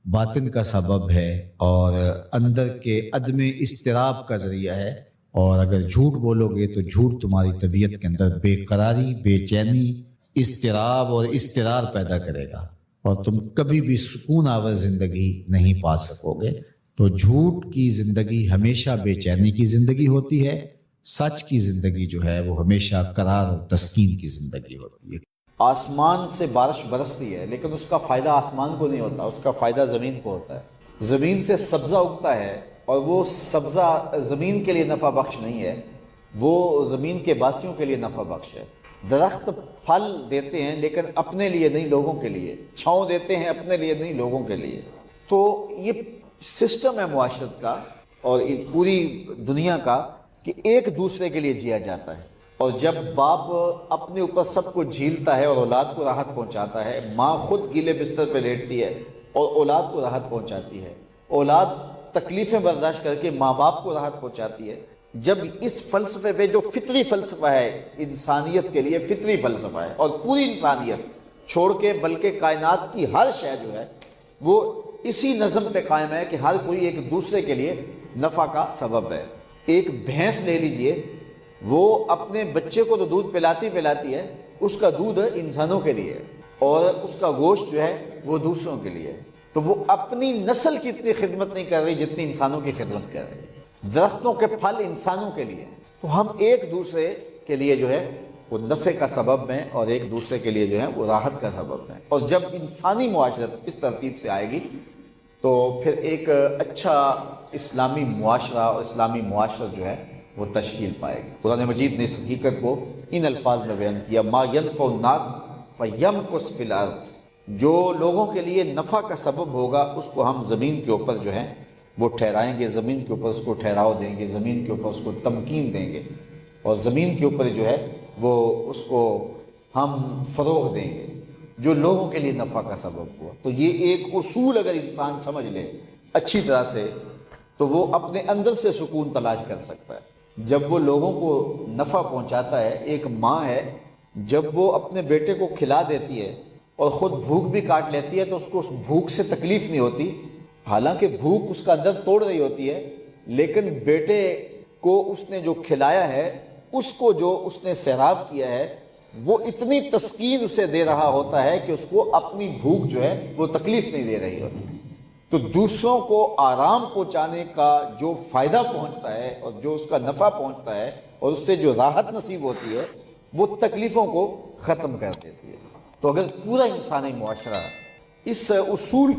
باطن کا سبب ہے، اور اندر کے عدم اضطراب کا ذریعہ ہے۔ اور اگر جھوٹ بولو گے تو جھوٹ تمہاری طبیعت کے اندر بے قراری، بے چینی، اضطراب اور اضطرار پیدا کرے گا، اور تم کبھی بھی سکون آور زندگی نہیں پا سکو گے۔ تو جھوٹ کی زندگی ہمیشہ بے چینی کی زندگی ہوتی ہے، سچ کی زندگی جو ہے وہ ہمیشہ قرار اور تسکین کی زندگی ہوتی ہے۔ آسمان سے بارش برستی ہے، لیکن اس کا فائدہ آسمان کو نہیں ہوتا، اس کا فائدہ زمین کو ہوتا ہے۔ زمین سے سبزہ اگتا ہے، اور وہ سبزہ زمین کے لیے نفع بخش نہیں ہے، وہ زمین کے باسیوں کے لیے نفع بخش ہے۔ درخت پھل دیتے ہیں لیکن اپنے لیے نہیں، لوگوں کے لیے، چھاؤں دیتے ہیں اپنے لیے نہیں، لوگوں کے لیے۔ تو یہ سسٹم ہے معاشرت کا، اور پوری دنیا کا کہ ایک دوسرے کے لیے جیا جاتا ہے. اور جب باپ اپنے اوپر سب کو جھیلتا ہے اور اولاد کو راحت پہنچاتا ہے، ماں خود گیلے بستر پہ لیٹتی ہے اور اولاد کو راحت پہنچاتی ہے، اولاد تکلیفیں برداشت کر کے ماں باپ کو راحت پہنچاتی ہے. جب اس فلسفے پہ جو فطری فلسفہ ہے، انسانیت کے لیے فطری فلسفہ ہے، اور پوری انسانیت چھوڑ کے بلکہ کائنات کی ہر شے جو ہے وہ اسی نظم پہ قائم ہے کہ ہر کوئی ایک دوسرے کے لیے نفع کا سبب ہے. ایک بھینس لے لیجئے، وہ اپنے بچے کو تو دودھ پلاتی ہے، اس کا دودھ انسانوں کے لیے اور اس کا گوشت جو ہے وہ دوسروں کے لیے. تو وہ اپنی نسل کی اتنی خدمت نہیں کر رہی جتنی انسانوں کی خدمت کر رہی. درختوں کے پھل انسانوں کے لیے. تو ہم ایک دوسرے کے لیے جو ہے وہ نفع کا سبب ہیں اور ایک دوسرے کے لیے جو ہے وہ راحت کا سبب ہیں. اور جب انسانی معاشرت اس ترتیب سے آئے گی تو پھر ایک اچھا اسلامی معاشرہ اور اسلامی معاشرت جو ہے وہ تشکیل پائے گی. قرآن مجید نے اس حقیقت کو ان الفاظ میں بیان کیا، ما ينفع الناس فیمکث فی الارض. جو لوگوں کے لیے نفع کا سبب ہوگا اس کو ہم زمین کے اوپر جو ہے وہ ٹھہرائیں گے، زمین کے اوپر اس کو ٹھہراؤ دیں گے، زمین کے اوپر اس کو تمکین دیں گے، اور زمین کے اوپر جو ہے وہ اس کو ہم فروغ دیں گے جو لوگوں کے لیے نفع کا سبب ہوا. تو یہ ایک اصول اگر انسان سمجھ لے اچھی طرح سے تو وہ اپنے اندر سے سکون تلاش کر سکتا ہے. جب وہ لوگوں کو نفع پہنچاتا ہے، ایک ماں ہے جب وہ اپنے بیٹے کو کھلا دیتی ہے اور خود بھوک بھی کاٹ لیتی ہے تو اس کو اس بھوک سے تکلیف نہیں ہوتی، حالانکہ بھوک اس کا اندر توڑ رہی ہوتی ہے، لیکن بیٹے کو اس نے جو کھلایا ہے، اس کو جو اس نے سیراب کیا ہے، وہ اتنی تسکین اسے دے رہا ہوتا ہے کہ اس کو اپنی بھوک جو ہے وہ تکلیف نہیں دے رہی ہوتی. تو دوسروں کو آرام پہنچانے کا جو فائدہ پہنچتا ہے اور جو اس کا نفع پہنچتا ہے اور اس سے جو راحت نصیب ہوتی ہے وہ تکلیفوں کو ختم کر دیتی ہے. تو اگر پورا انسانی معاشرہ اس اصول